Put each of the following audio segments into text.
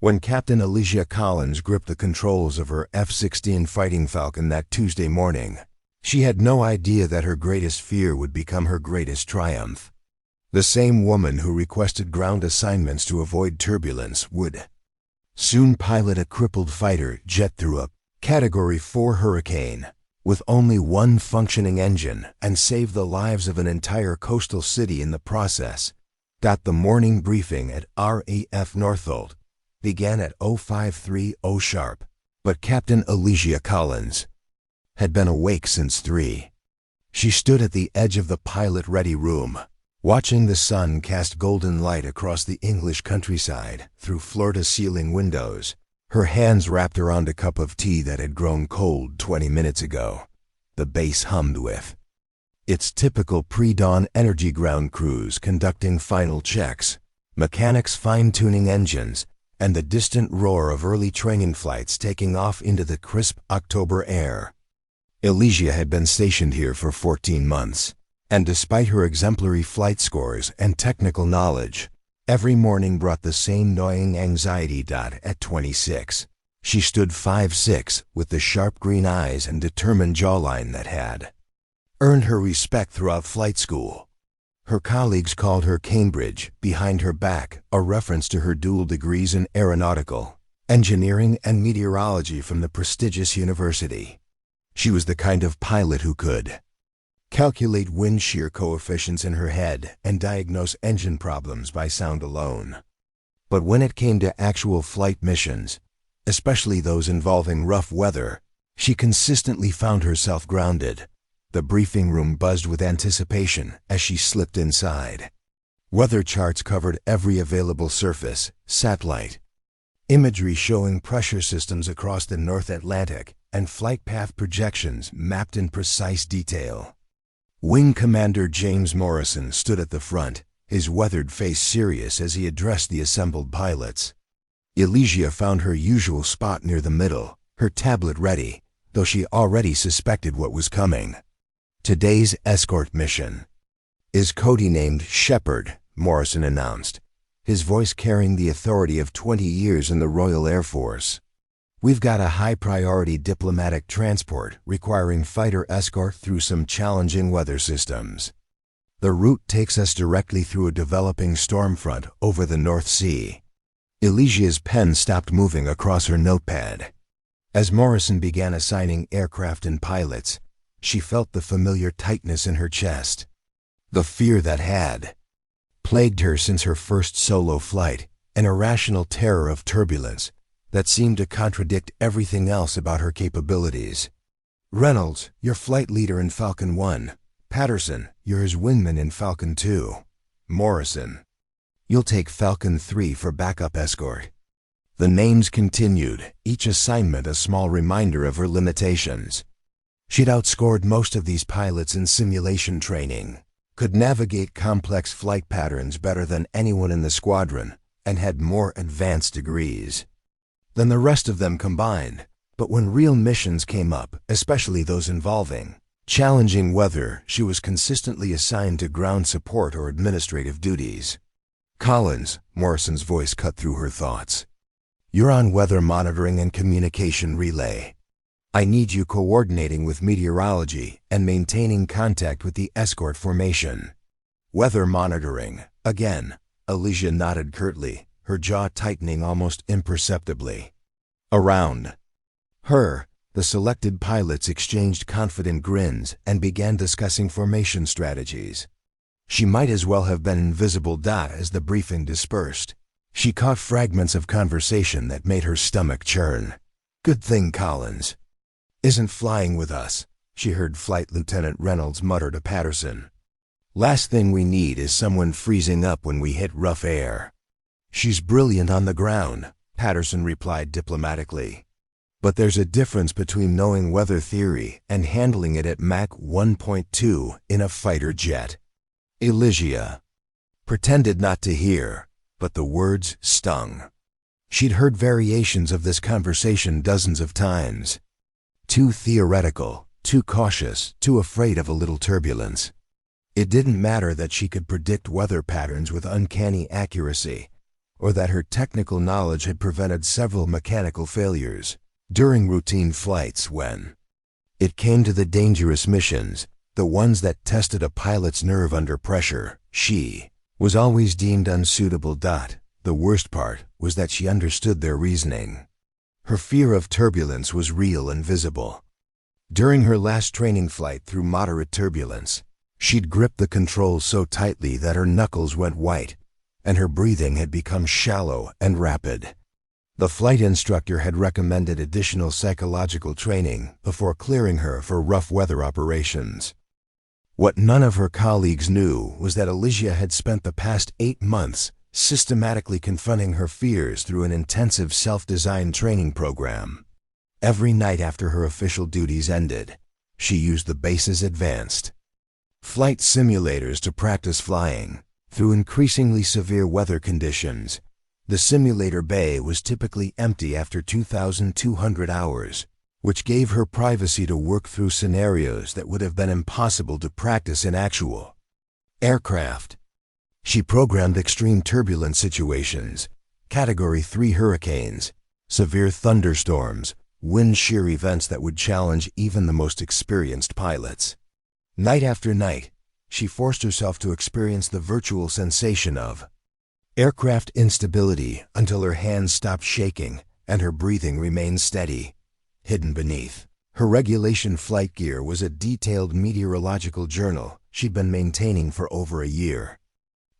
When Captain Elysia Collins gripped the controls of her F-16 Fighting Falcon that Tuesday morning, she had no idea that her greatest fear would become her greatest triumph. The same woman who requested ground assignments to avoid turbulence would soon pilot a crippled fighter jet through a Category 4 hurricane with only one functioning engine and save the lives of an entire coastal city in the process. The morning briefing at RAF Northolt began at 0530 sharp, but Captain Elysia Collins had been awake since 3. She stood at the edge of the pilot-ready room, watching the sun cast golden light across the English countryside through floor-to-ceiling windows, her hands wrapped around a cup of tea that had grown cold 20 minutes ago. The base hummed with its typical pre-dawn energy ground crews conducting final checks, mechanics fine-tuning engines, and the distant roar of early training flights taking off into the crisp October air. Elysia had been stationed here for 14 months, and despite her exemplary flight scores and technical knowledge, every morning brought the same gnawing anxiety. At 26, she stood 5'6", with the sharp green eyes and determined jawline that had earned her respect throughout flight school. Her colleagues called her Cambridge behind her back, a reference to her dual degrees in aeronautical engineering and meteorology from the prestigious university. She was the kind of pilot who could calculate wind shear coefficients in her head and diagnose engine problems by sound alone. But when it came to actual flight missions, especially those involving rough weather, she consistently found herself grounded. The briefing room buzzed with anticipation as she slipped inside. Weather charts covered every available surface, satellite imagery showing pressure systems across the North Atlantic, and flight path projections mapped in precise detail. Wing Commander James Morrison stood at the front, his weathered face serious as he addressed the assembled pilots. Elysia found her usual spot near the middle, her tablet ready, though she already suspected what was coming. Today's escort mission is codenamed Shepherd, Morrison announced, his voice carrying the authority of 20 years in the Royal Air Force. We've got a high-priority diplomatic transport requiring fighter escort through some challenging weather systems. The route takes us directly through a developing storm front over the North Sea. Elysia's pen stopped moving across her notepad. As Morrison began assigning aircraft and pilots, she felt the familiar tightness in her chest. The fear that had plagued her since her first solo flight, an irrational terror of turbulence that seemed to contradict everything else about her capabilities. Reynolds, you're flight leader in Falcon 1. Patterson, you're his wingman in Falcon 2. Morrison, you'll take Falcon 3 for backup escort. The names continued, each assignment a small reminder of her limitations. She'd outscored most of these pilots in simulation training, could navigate complex flight patterns better than anyone in the squadron, and had more advanced degrees than the rest of them combined. But when real missions came up, especially those involving challenging weather, she was consistently assigned to ground support or administrative duties. Collins, Morrison's voice cut through her thoughts. You're on weather monitoring and communication relay. I need you coordinating with meteorology and maintaining contact with the escort formation. Weather monitoring, again. Elysia nodded curtly, her jaw tightening almost imperceptibly. Around her, the selected pilots exchanged confident grins and began discussing formation strategies. She might as well have been invisible. As the briefing dispersed, she caught fragments of conversation that made her stomach churn. Good thing Collins isn't flying with us, she heard Flight Lieutenant Reynolds mutter to Patterson. Last thing we need is someone freezing up when we hit rough air. She's brilliant on the ground, Patterson replied diplomatically. But there's a difference between knowing weather theory and handling it at Mach 1.2 in a fighter jet. Elysia pretended not to hear, but the words stung. She'd heard variations of this conversation dozens of times. Too theoretical, too cautious, too afraid of a little turbulence. It didn't matter that she could predict weather patterns with uncanny accuracy. or that her technical knowledge had prevented several mechanical failures during routine flights. When it came to the dangerous missions, the ones that tested a pilot's nerve under pressure, she was always deemed unsuitable. The worst part was that she understood their reasoning. Her fear of turbulence was real and visible. During her last training flight through moderate turbulence, she'd gripped the controls so tightly that her knuckles went white, and her breathing had become shallow and rapid. The flight instructor had recommended additional psychological training before clearing her for rough weather operations. What none of her colleagues knew was that Elysia had spent the past 8 months systematically confronting her fears through an intensive self-designed training program. Every night after her official duties ended, she used the base's advanced flight simulators to practice flying. Through increasingly severe weather conditions, the simulator bay was typically empty after 2,200 hours, which gave her privacy to work through scenarios that would have been impossible to practice in actual aircraft. She programmed extreme turbulence situations, Category 3 hurricanes, severe thunderstorms, wind shear events that would challenge even the most experienced pilots. Night after night, she forced herself to experience the virtual sensation of aircraft instability until her hands stopped shaking and her breathing remained steady. Hidden beneath her regulation flight gear was a detailed meteorological journal she'd been maintaining for over a year.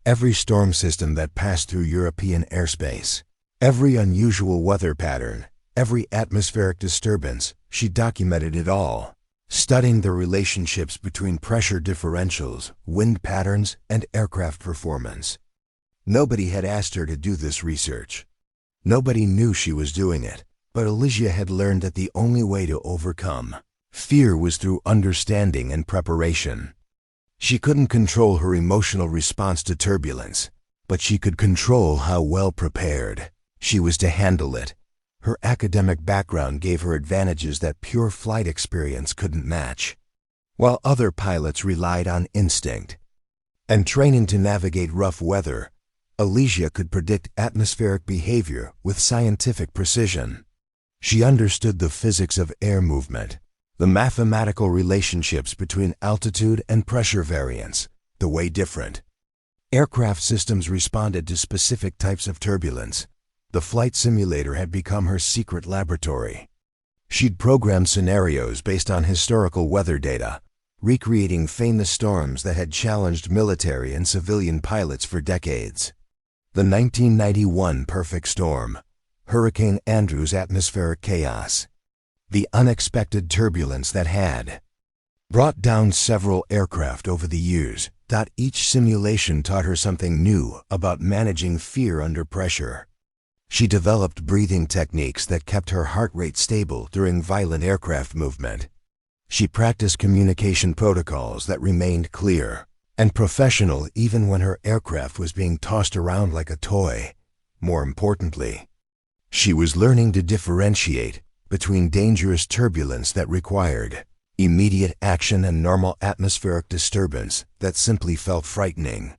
Every storm system that passed through European airspace, every unusual weather pattern, every atmospheric disturbance, she documented it all, studying the relationships between pressure differentials, wind patterns, and aircraft performance. Nobody had asked her to do this research. Nobody knew she was doing it, but Elysia had learned that the only way to overcome fear was through understanding and preparation. She couldn't control her emotional response to turbulence, but she could control how well prepared she was to handle it. Her academic background gave her advantages that pure flight experience couldn't match. While other pilots relied on instinct and training to navigate rough weather, Elysia could predict atmospheric behavior with scientific precision. She understood the physics of air movement, the mathematical relationships between altitude and pressure variance, the way different aircraft systems responded to specific types of turbulence. The flight simulator had become her secret laboratory. She'd programmed scenarios based on historical weather data, recreating famous storms that had challenged military and civilian pilots for decades. The 1991 perfect storm, Hurricane Andrew's atmospheric chaos, the unexpected turbulence that had brought down several aircraft over the years. Each simulation taught her something new about managing fear under pressure. She developed breathing techniques that kept her heart rate stable during violent aircraft movement. She practiced communication protocols that remained clear and professional even when her aircraft was being tossed around like a toy. More importantly, she was learning to differentiate between dangerous turbulence that required immediate action and normal atmospheric disturbance that simply felt frightening.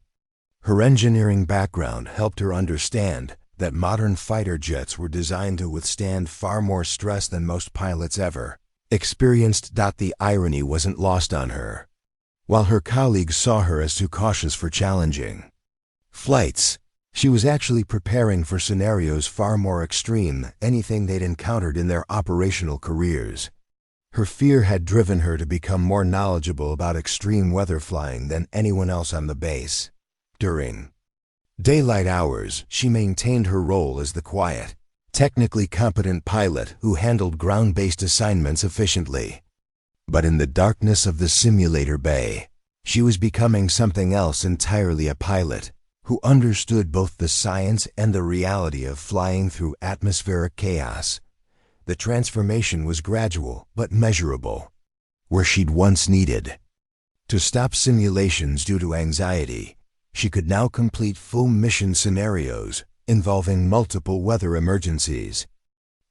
Her engineering background helped her understand that modern fighter jets were designed to withstand far more stress than most pilots ever experienced. The irony wasn't lost on her. While her colleagues saw her as too cautious for challenging flights, she was actually preparing for scenarios far more extreme than anything they'd encountered in their operational careers. Her fear had driven her to become more knowledgeable about extreme weather flying than anyone else on the base. During daylight hours, she maintained her role as the quiet, technically competent pilot who handled ground-based assignments efficiently. But in the darkness of the simulator bay, she was becoming something else entirely: a pilot who understood both the science and the reality of flying through atmospheric chaos. The transformation was gradual but measurable. Where she'd once needed to stop simulations due to anxiety, she could now complete full mission scenarios involving multiple weather emergencies.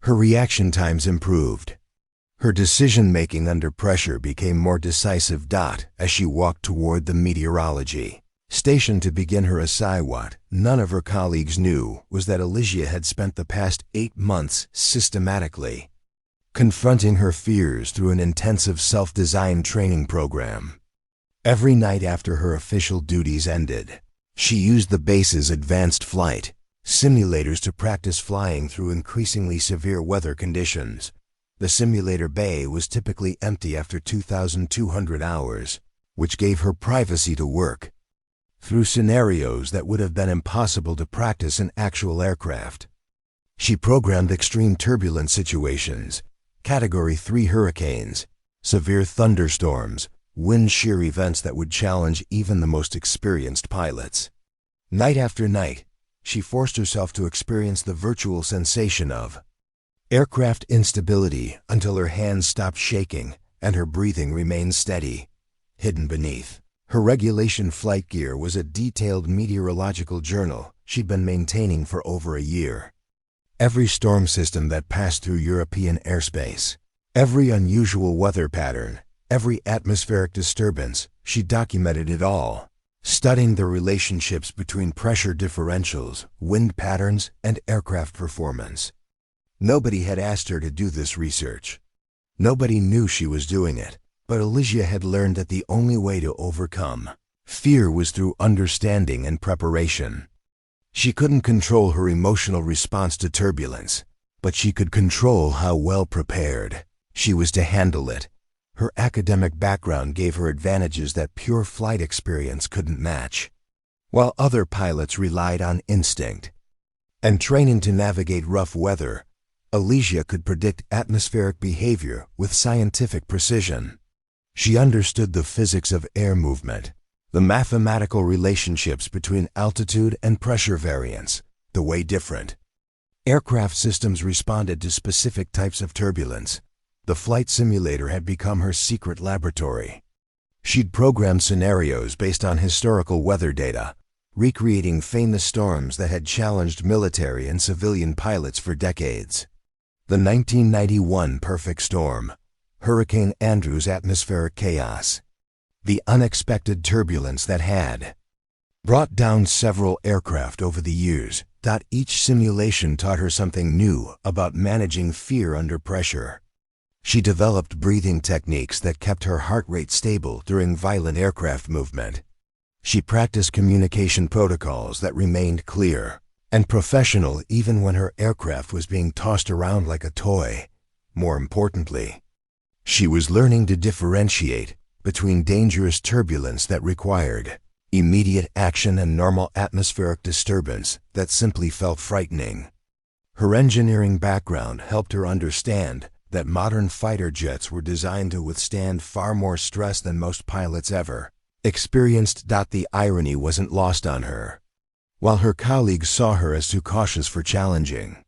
Her reaction times improved. Her decision-making under pressure became more decisive. As she walked toward the meteorology Stationed to begin her essay, what none of her colleagues knew was that Elysia had spent the past 8 months systematically confronting her fears through an intensive self-designed training program. Every night after her official duties ended, she used the base's advanced flight simulators to practice flying through increasingly severe weather conditions. The simulator bay was typically empty after 2,200 hours, which gave her privacy to work through scenarios that would have been impossible to practice in actual aircraft. She programmed extreme turbulence situations, Category 3 hurricanes, severe thunderstorms, wind shear events that would challenge even the most experienced pilots. Night after night, she forced herself to experience the virtual sensation of aircraft instability until her hands stopped shaking and her breathing remained steady. Hidden beneath her regulation flight gear was a detailed meteorological journal she'd been maintaining for over a year. Every storm system that passed through European airspace, every unusual weather pattern, every atmospheric disturbance, she documented it all, studying the relationships between pressure differentials, wind patterns, and aircraft performance. Nobody had asked her to do this research. Nobody knew she was doing it, but Elysia had learned that the only way to overcome fear was through understanding and preparation. She couldn't control her emotional response to turbulence, but she could control how well prepared she was to handle it. Her academic background gave her advantages that pure flight experience couldn't match. While other pilots relied on instinct and training to navigate rough weather, Elysia could predict atmospheric behavior with scientific precision. She understood the physics of air movement, the mathematical relationships between altitude and pressure variance, the way different aircraft systems responded to specific types of turbulence. The flight simulator had become her secret laboratory. She'd programmed scenarios based on historical weather data, recreating famous storms that had challenged military and civilian pilots for decades. The 1991 perfect storm, Hurricane Andrew's atmospheric chaos, the unexpected turbulence that had brought down several aircraft over the years. Each simulation taught her something new about managing fear under pressure. She developed breathing techniques that kept her heart rate stable during violent aircraft movement. She practiced communication protocols that remained clear and professional even when her aircraft was being tossed around like a toy. More importantly, she was learning to differentiate between dangerous turbulence that required immediate action and normal atmospheric disturbance that simply felt frightening. Her engineering background helped her understand that modern fighter jets were designed to withstand far more stress than most pilots ever experienced. The irony wasn't lost on her. While her colleagues saw her as too cautious for challenging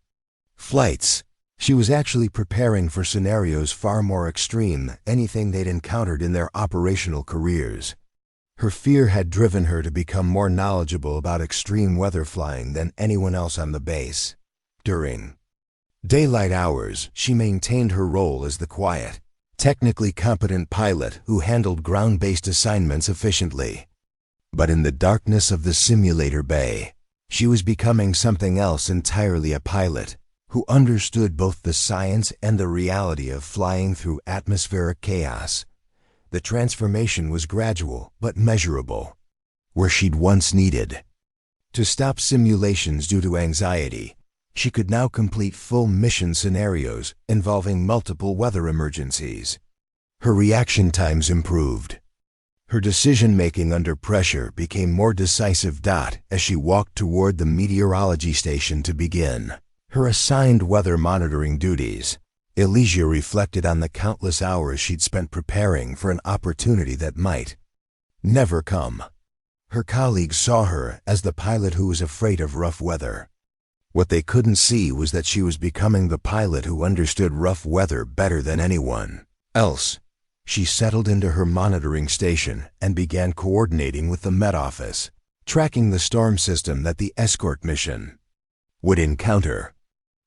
flights, she was actually preparing for scenarios far more extreme than anything they'd encountered in their operational careers. Her fear had driven her to become more knowledgeable about extreme weather flying than anyone else on the base. During daylight hours, she maintained her role as the quiet, technically competent pilot who handled ground-based assignments efficiently. But in the darkness of the simulator bay, she was becoming something else entirely: a pilot who understood both the science and the reality of flying through atmospheric chaos. The transformation was gradual but measurable. Where she'd once needed to stop simulations due to anxiety, she could now complete full mission scenarios involving multiple weather emergencies. Her reaction times improved. Her decision-making under pressure became more decisive. As she walked toward the meteorology station to begin her assigned weather monitoring duties, Elysia reflected on the countless hours she'd spent preparing for an opportunity that might never come. Her colleagues saw her as the pilot who was afraid of rough weather. What they couldn't see was that she was becoming the pilot who understood rough weather better than anyone else. She settled into her monitoring station and began coordinating with the Met Office, tracking the storm system that the escort mission would encounter.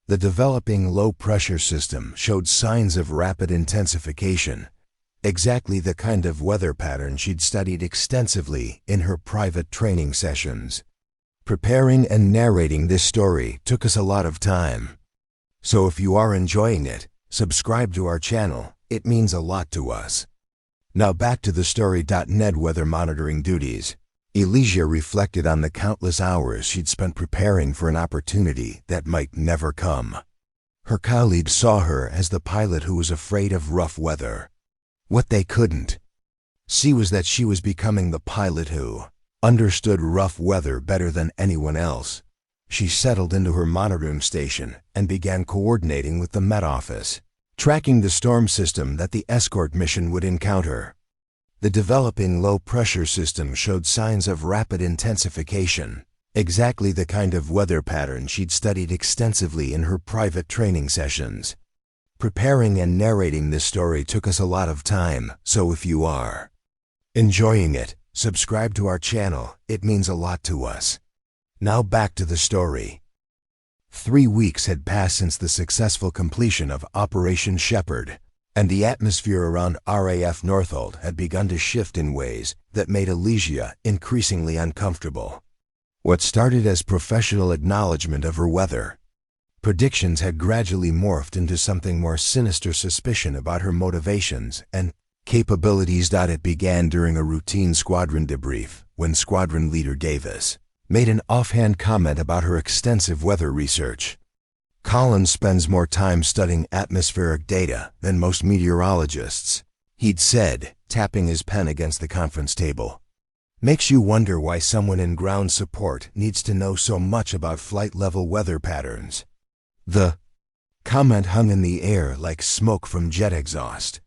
The developing low-pressure system showed signs of rapid intensification, exactly the kind of weather pattern she'd studied extensively in her private training sessions. Preparing and narrating this story took us a lot of time. So if you are enjoying it, subscribe to our channel. It means a lot to us. Now back to the story.net weather monitoring duties. Elysia reflected on the countless hours she'd spent preparing for an opportunity that might never come. Her colleagues saw her as the pilot who was afraid of rough weather. What they couldn't see was that she was becoming the pilot who understood rough weather better than anyone else. She settled into her monitoring station and began coordinating with the Met Office, tracking the storm system that the escort mission would encounter. The developing low-pressure system showed signs of rapid intensification, exactly the kind of weather pattern she'd studied extensively in her private training sessions. Preparing and narrating this story took us a lot of time, so if you are enjoying it, subscribe to our channel. It means a lot to us. Now back to the story. 3 weeks had passed since the successful completion of Operation Shepherd, and the atmosphere around RAF Northolt had begun to shift in ways that made Elysia increasingly uncomfortable. What started as professional acknowledgement of her weather predictions had gradually morphed into something more sinister: suspicion about her motivations and capabilities. It began during a routine squadron debrief when Squadron Leader Davis made an offhand comment about her extensive weather research. Collins spends more time studying atmospheric data than most meteorologists, he'd said, tapping his pen against the conference table. Makes you wonder why someone in ground support needs to know so much about flight-level weather patterns. The comment hung in the air like smoke from jet exhaust.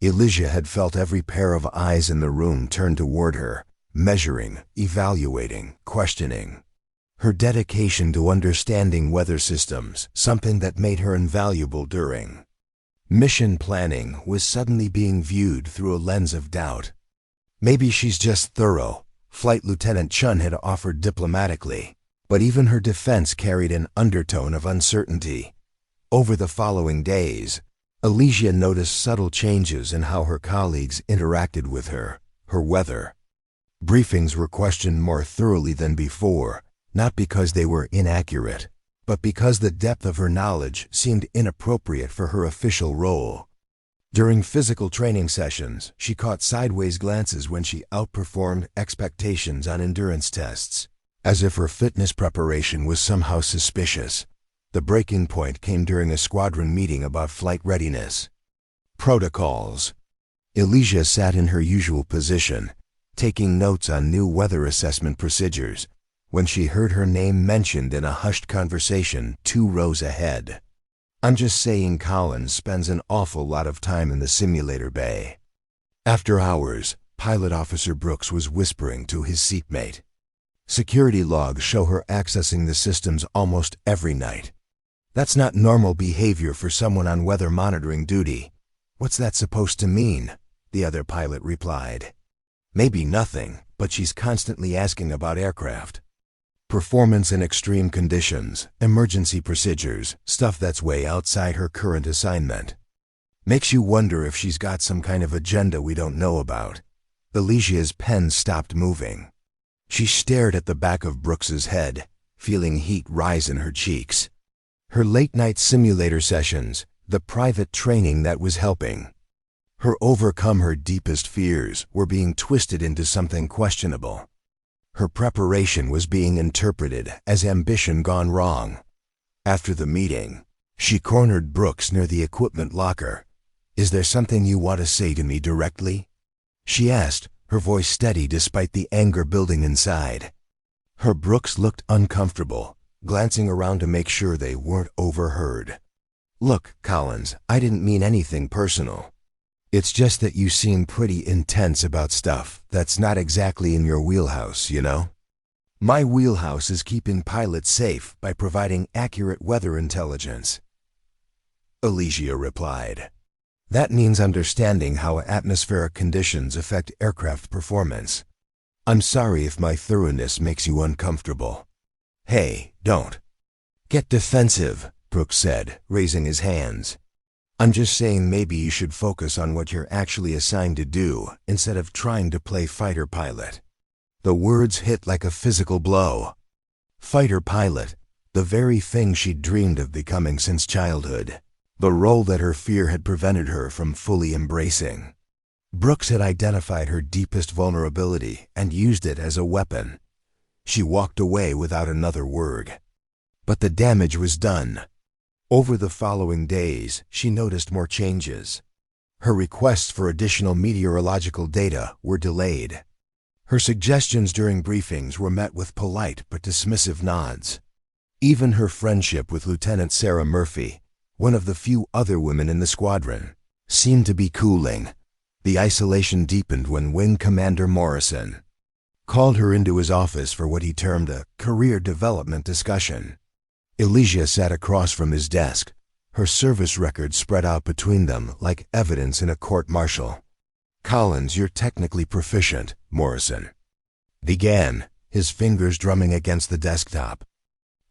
Elysia had felt every pair of eyes in the room turn toward her, measuring, evaluating, questioning. Her dedication to understanding weather systems, something that made her invaluable during mission planning, was suddenly being viewed through a lens of doubt. Maybe she's just thorough, Flight Lieutenant Chun had offered diplomatically, but even her defense carried an undertone of uncertainty. Over the following days, Elysia noticed subtle changes in how her colleagues interacted with her. Her weather briefings were questioned more thoroughly than before, not because they were inaccurate, but because the depth of her knowledge seemed inappropriate for her official role. During physical training sessions, she caught sideways glances when she outperformed expectations on endurance tests, as if her fitness preparation was somehow suspicious. The breaking point came during a squadron meeting about flight readiness protocols. Elysia sat in her usual position, taking notes on new weather assessment procedures, when she heard her name mentioned in a hushed conversation 2 rows ahead. I'm just saying, Collins spends an awful lot of time in the simulator bay. After hours, Pilot Officer Brooks was whispering to his seatmate. Security logs show her accessing the systems almost every night. That's not normal behavior for someone on weather monitoring duty. What's that supposed to mean? The other pilot replied. Maybe nothing, but she's constantly asking about aircraft performance in extreme conditions, emergency procedures, stuff that's way outside her current assignment. Makes you wonder if she's got some kind of agenda we don't know about. Elysia's pen stopped moving. She stared at the back of Brooks's head, feeling heat rise in her cheeks. Her late-night simulator sessions, the private training that was helping her overcome her deepest fears, were being twisted into something questionable. Her preparation was being interpreted as ambition gone wrong. After the meeting, she cornered Brooks near the equipment locker. Is there something you want to say to me directly? She asked, her voice steady despite the anger building inside. Her Brooks looked uncomfortable, glancing around to make sure they weren't overheard. Look, Collins, I didn't mean anything personal. It's just that you seem pretty intense about stuff that's not exactly in your wheelhouse, you know? My wheelhouse is keeping pilots safe by providing accurate weather intelligence, Elysia replied. That means understanding how atmospheric conditions affect aircraft performance. I'm sorry if my thoroughness makes you uncomfortable. Hey, don't get defensive, Brooks said, raising his hands. I'm just saying maybe you should focus on what you're actually assigned to do instead of trying to play fighter pilot. The words hit like a physical blow. Fighter pilot, the very thing she'd dreamed of becoming since childhood. The role that her fear had prevented her from fully embracing. Brooks had identified her deepest vulnerability and used it as a weapon. She walked away without another word. But the damage was done. Over the following days, she noticed more changes. Her requests for additional meteorological data were delayed. Her suggestions during briefings were met with polite but dismissive nods. Even her friendship with Lieutenant Sarah Murphy, one of the few other women in the squadron, seemed to be cooling. The isolation deepened when Wing Commander Morrison called her into his office for what he termed a career development discussion. Elysia sat across from his desk, her service record spread out between them like evidence in a court-martial. "Collins, you're technically proficient," Morrison began, his fingers drumming against the desktop.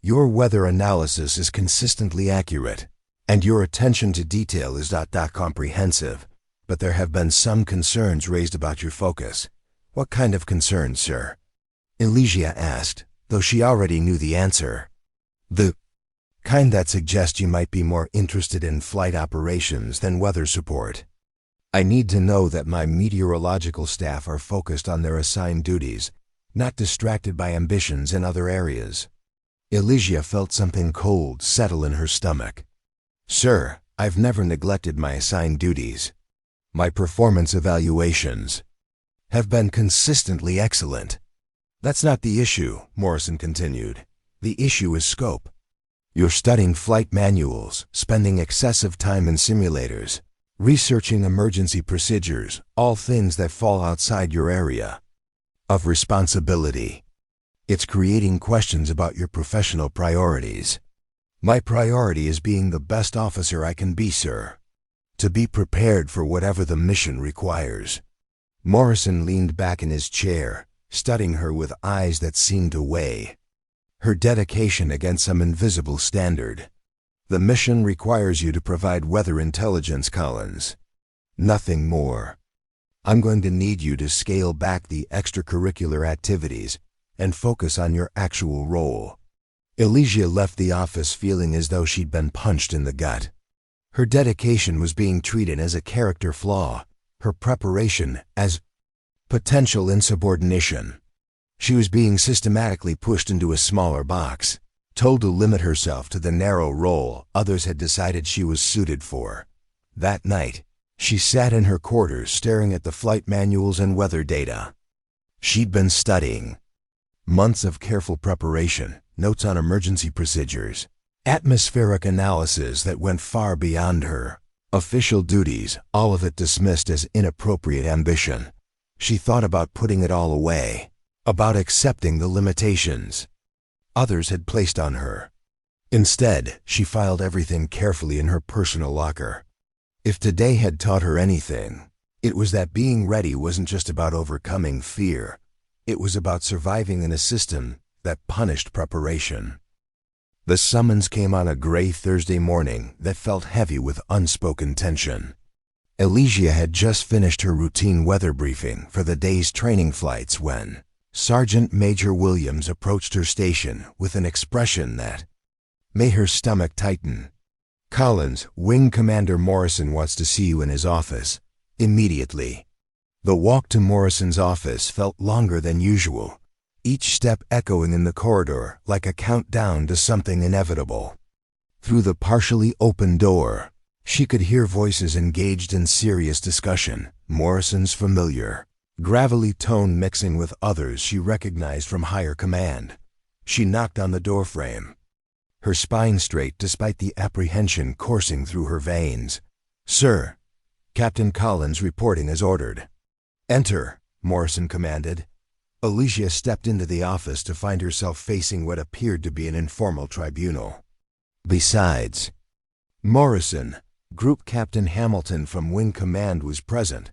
"Your weather analysis is consistently accurate, and your attention to detail is comprehensive, but there have been some concerns raised about your focus." "What kind of concerns, sir?" Elysia asked, though she already knew the answer. "The kind that suggest you might be more interested in flight operations than weather support. I need to know that my meteorological staff are focused on their assigned duties, not distracted by ambitions in other areas." Elysia felt something cold settle in her stomach. "Sir, I've never neglected my assigned duties. My performance evaluations have been consistently excellent." "That's not the issue," Morrison continued. "The issue is scope. You're studying flight manuals, spending excessive time in simulators, researching emergency procedures, all things that fall outside your area of responsibility. It's creating questions about your professional priorities." "My priority is being the best officer I can be, sir. To be prepared for whatever the mission requires." Morrison leaned back in his chair, studying her with eyes that seemed to weigh her dedication against some invisible standard. "The mission requires you to provide weather intelligence, Collins. Nothing more. I'm going to need you to scale back the extracurricular activities and focus on your actual role." Elysia left the office feeling as though she'd been punched in the gut. Her dedication was being treated as a character flaw, her preparation as potential insubordination. She was being systematically pushed into a smaller box, told to limit herself to the narrow role others had decided she was suited for. That night, she sat in her quarters staring at the flight manuals and weather data. She'd been studying. Months of careful preparation, notes on emergency procedures, atmospheric analysis that went far beyond her official duties, all of it dismissed as inappropriate ambition. She thought about putting it all away, about accepting the limitations others had placed on her. Instead, she filed everything carefully in her personal locker. If today had taught her anything, it was that being ready wasn't just about overcoming fear. It was about surviving in a system that punished preparation. The summons came on a gray Thursday morning that felt heavy with unspoken tension. Elysia had just finished her routine weather briefing for the day's training flights when Sergeant Major Williams approached her station with an expression that made her stomach tighten. "Collins, Wing Commander Morrison wants to see you in his office, immediately." The walk to Morrison's office felt longer than usual, each step echoing in the corridor like a countdown to something inevitable. Through the partially open door, she could hear voices engaged in serious discussion, Morrison's familiar, gravelly tone mixing with others she recognized from higher command. She knocked on the doorframe, her spine straight despite the apprehension coursing through her veins. "Sir, Captain Collins reporting as ordered." "Enter," Morrison commanded. Elysia stepped into the office to find herself facing what appeared to be an informal tribunal. Besides Morrison, Group Captain Hamilton from Wing Command was present,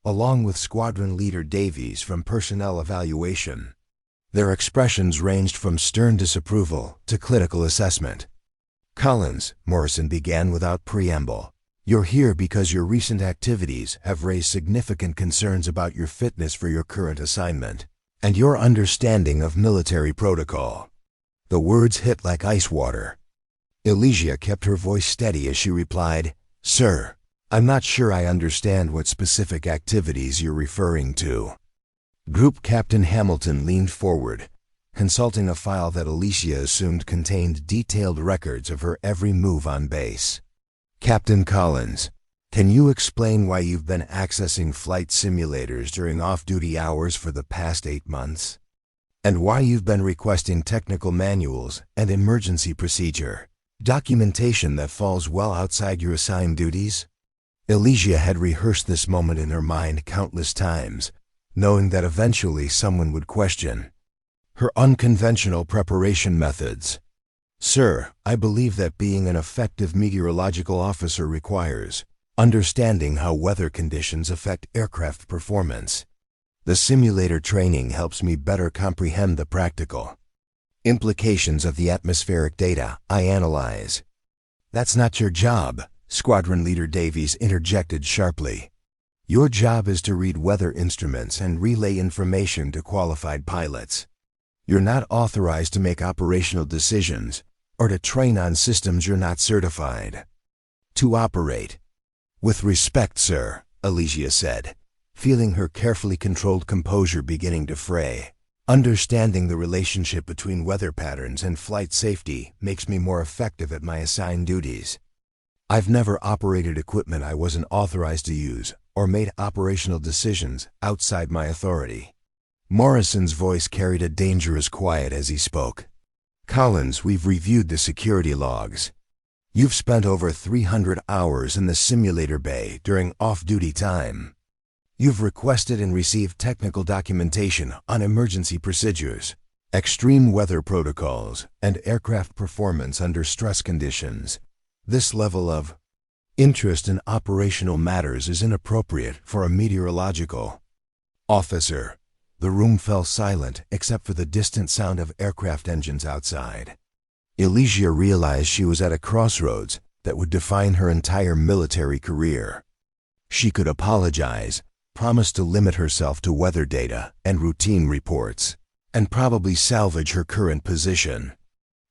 along with Squadron Leader Davies from Personnel Evaluation. Their expressions ranged from stern disapproval to clinical assessment. "Collins," Morrison began without preamble, You're here because your recent activities have raised significant concerns about your fitness for your current assignment and your understanding of military protocol. The words hit like ice water. Elysia kept her voice steady as she replied, "Sir, I'm not sure I understand what specific activities you're referring to." Group Captain Hamilton leaned forward, consulting a file that Elysia assumed contained detailed records of her every move on base. "Captain Collins, can you explain why you've been accessing flight simulators during off-duty hours for the past 8 months? And why you've been requesting technical manuals and emergency procedure documentation that falls well outside your assigned duties?" Elysia had rehearsed this moment in her mind countless times, knowing that eventually someone would question her unconventional preparation methods. "Sir, I believe that being an effective meteorological officer requires understanding how weather conditions affect aircraft performance. The simulator training helps me better comprehend the practical implications of the atmospheric data I analyze." "That's not your job," Squadron Leader Davies interjected sharply. "Your job is to read weather instruments and relay information to qualified pilots. You're not authorized to make operational decisions or to train on systems you're not certified to operate." "With respect, sir," Elysia said, feeling her carefully controlled composure beginning to fray. "Understanding the relationship between weather patterns and flight safety makes me more effective at my assigned duties. I've never operated equipment I wasn't authorized to use or made operational decisions outside my authority." Morrison's voice carried a dangerous quiet as he spoke. "Collins, we've reviewed the security logs. You've spent over 300 hours in the simulator bay during off-duty time. You've requested and received technical documentation on emergency procedures, extreme weather protocols, and aircraft performance under stress conditions. This level of interest in operational matters is inappropriate for a meteorological officer." The room fell silent except for the distant sound of aircraft engines outside. Elysia realized she was at a crossroads that would define her entire military career. She could apologize, promise to limit herself to weather data and routine reports, and probably salvage her current position.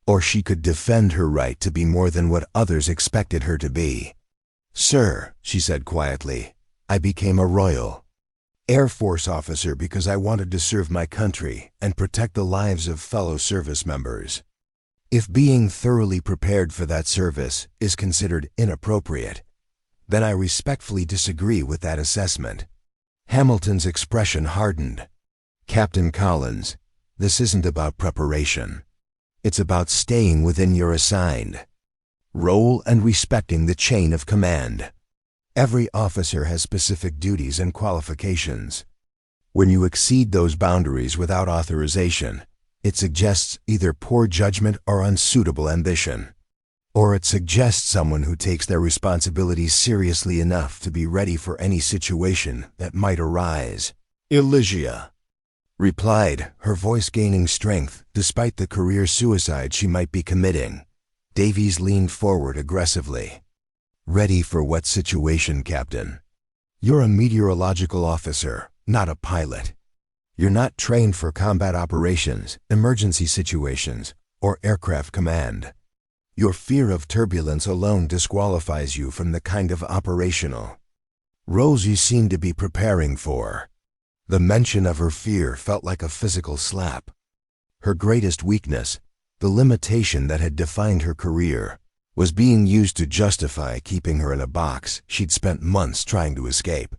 Or she could defend her right to be more than what others expected her to be. "Sir," she said quietly, "I became a Royal Air Force officer because I wanted to serve my country and protect the lives of fellow service members. If being thoroughly prepared for that service is considered inappropriate, then I respectfully disagree with that assessment." Hamilton's expression hardened. "Captain Collins, this isn't about preparation. It's about staying within your assigned role and respecting the chain of command. Every officer has specific duties and qualifications. When you exceed those boundaries without authorization, it suggests either poor judgment or unsuitable ambition. Or it suggests someone who takes their responsibilities seriously enough to be ready for any situation that might arise." "Elysia," replied, her voice gaining strength despite the career suicide she might be committing. Davies leaned forward aggressively. "Ready for what situation, Captain? You're a meteorological officer, not a pilot. You're not trained for combat operations, emergency situations, or aircraft command. Your fear of turbulence alone disqualifies you from the kind of operational roles you seem to be preparing for." The mention of her fear felt like a physical slap. Her greatest weakness, the limitation that had defined her career, was being used to justify keeping her in a box she'd spent months trying to escape.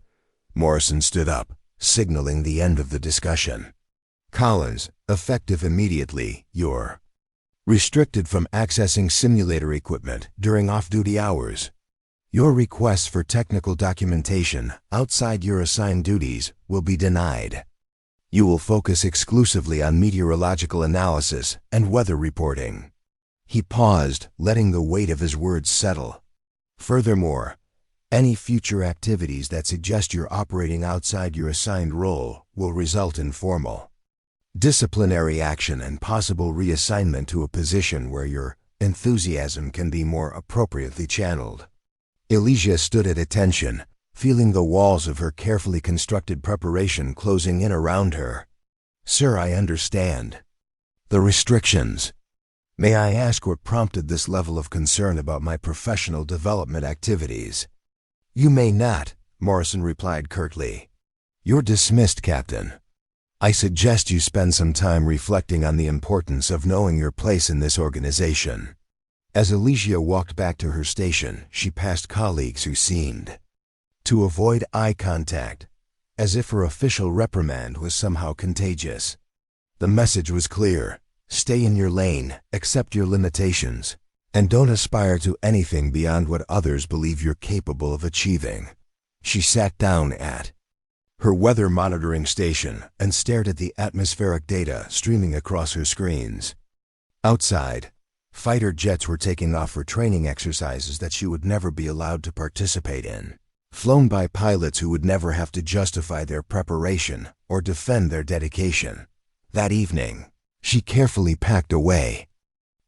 Morrison stood up, signaling the end of the discussion. "Collins, effective immediately, you're restricted from accessing simulator equipment during off-duty hours. Your requests for technical documentation outside your assigned duties will be denied. You will focus exclusively on meteorological analysis and weather reporting." He paused, letting the weight of his words settle. "Furthermore, any future activities that suggest you're operating outside your assigned role will result in formal disciplinary action and possible reassignment to a position where your enthusiasm can be more appropriately channeled." Elysia stood at attention, feeling the walls of her carefully constructed preparation closing in around her. "Sir, I understand. The restrictions. May I ask what prompted this level of concern about my professional development activities?" "You may not," Morrison replied curtly. "You're dismissed, Captain. I suggest you spend some time reflecting on the importance of knowing your place in this organization." As Elysia walked back to her station, she passed colleagues who seemed to avoid eye contact, as if her official reprimand was somehow contagious. The message was clear: stay in your lane, accept your limitations, and don't aspire to anything beyond what others believe you're capable of achieving. She sat down at her weather monitoring station and stared at the atmospheric data streaming across her screens. Outside, fighter jets were taking off for training exercises that she would never be allowed to participate in, flown by pilots who would never have to justify their preparation or defend their dedication. That evening, she carefully packed away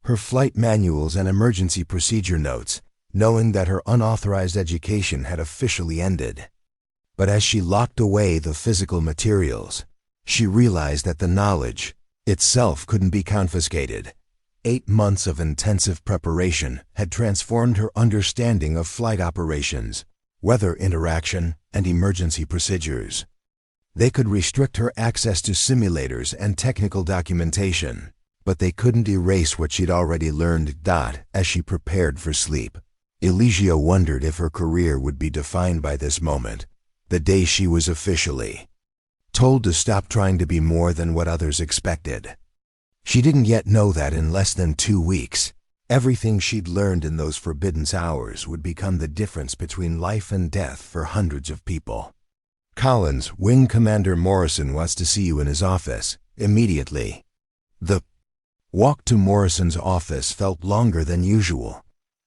her flight manuals and emergency procedure notes, knowing that her unauthorized education had officially ended. But as she locked away the physical materials, she realized that the knowledge itself couldn't be confiscated. 8 months of intensive preparation had transformed her understanding of flight operations, weather interaction, and emergency procedures. They could restrict her access to simulators and technical documentation, but they couldn't erase what she'd already learned. As she prepared for sleep, Elysia wondered if her career would be defined by this moment, the day she was officially told to stop trying to be more than what others expected. She didn't yet know that in less than 2 weeks, everything she'd learned in those forbidden hours would become the difference between life and death for hundreds of people. "Collins, Wing Commander Morrison wants to see you in his office, immediately." The walk to Morrison's office felt longer than usual,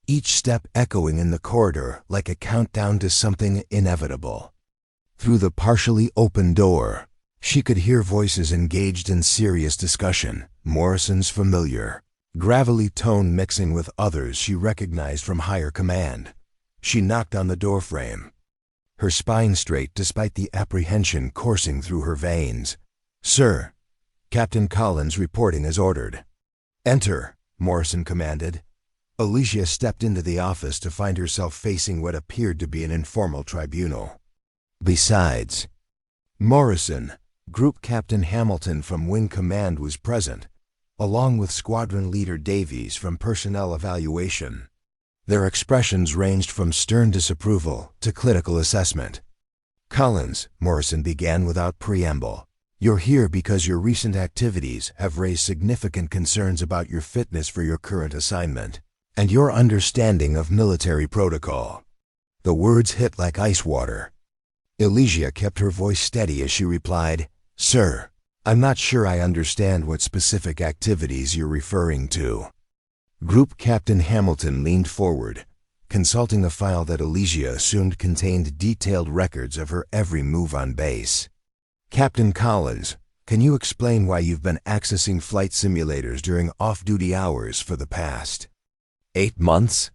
each step echoing in the corridor like a countdown to something inevitable. Through the partially open door, she could hear voices engaged in serious discussion, Morrison's familiar, gravelly tone mixing with others she recognized from higher command. She knocked on the doorframe, her spine straight despite the apprehension coursing through her veins. "Sir, Captain Collins reporting as ordered." "Enter," Morrison commanded. Elysia stepped into the office to find herself facing what appeared to be an informal tribunal. Besides Morrison, Group Captain Hamilton from Wing Command was present, along with Squadron Leader Davies from Personnel Evaluation. Their expressions ranged from stern disapproval to critical assessment. "Collins," Morrison began without preamble, "you're here because your recent activities have raised significant concerns about your fitness for your current assignment and your understanding of military protocol." The words hit like ice water. Elysia kept her voice steady as she replied, "Sir, I'm not sure I understand what specific activities you're referring to." Group Captain Hamilton leaned forward, consulting a file that Elysia assumed contained detailed records of her every move on base. "Captain Collins, can you explain why you've been accessing flight simulators during off-duty hours for the past 8 months?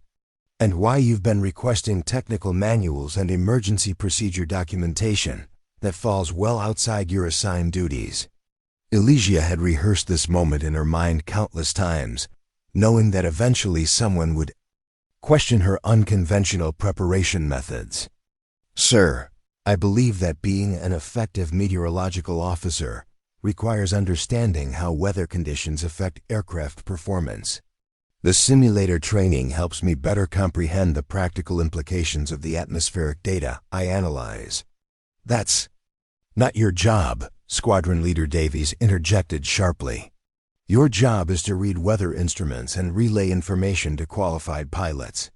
And why you've been requesting technical manuals and emergency procedure documentation that falls well outside your assigned duties?" Elysia had rehearsed this moment in her mind countless times, knowing that eventually someone would question her unconventional preparation methods. "Sir, I believe that being an effective meteorological officer requires understanding how weather conditions affect aircraft performance. The simulator training helps me better comprehend the practical implications of the atmospheric data I analyze." "That's not your job," Squadron Leader Davies interjected sharply. "Your job is to read weather instruments and relay information to qualified pilots.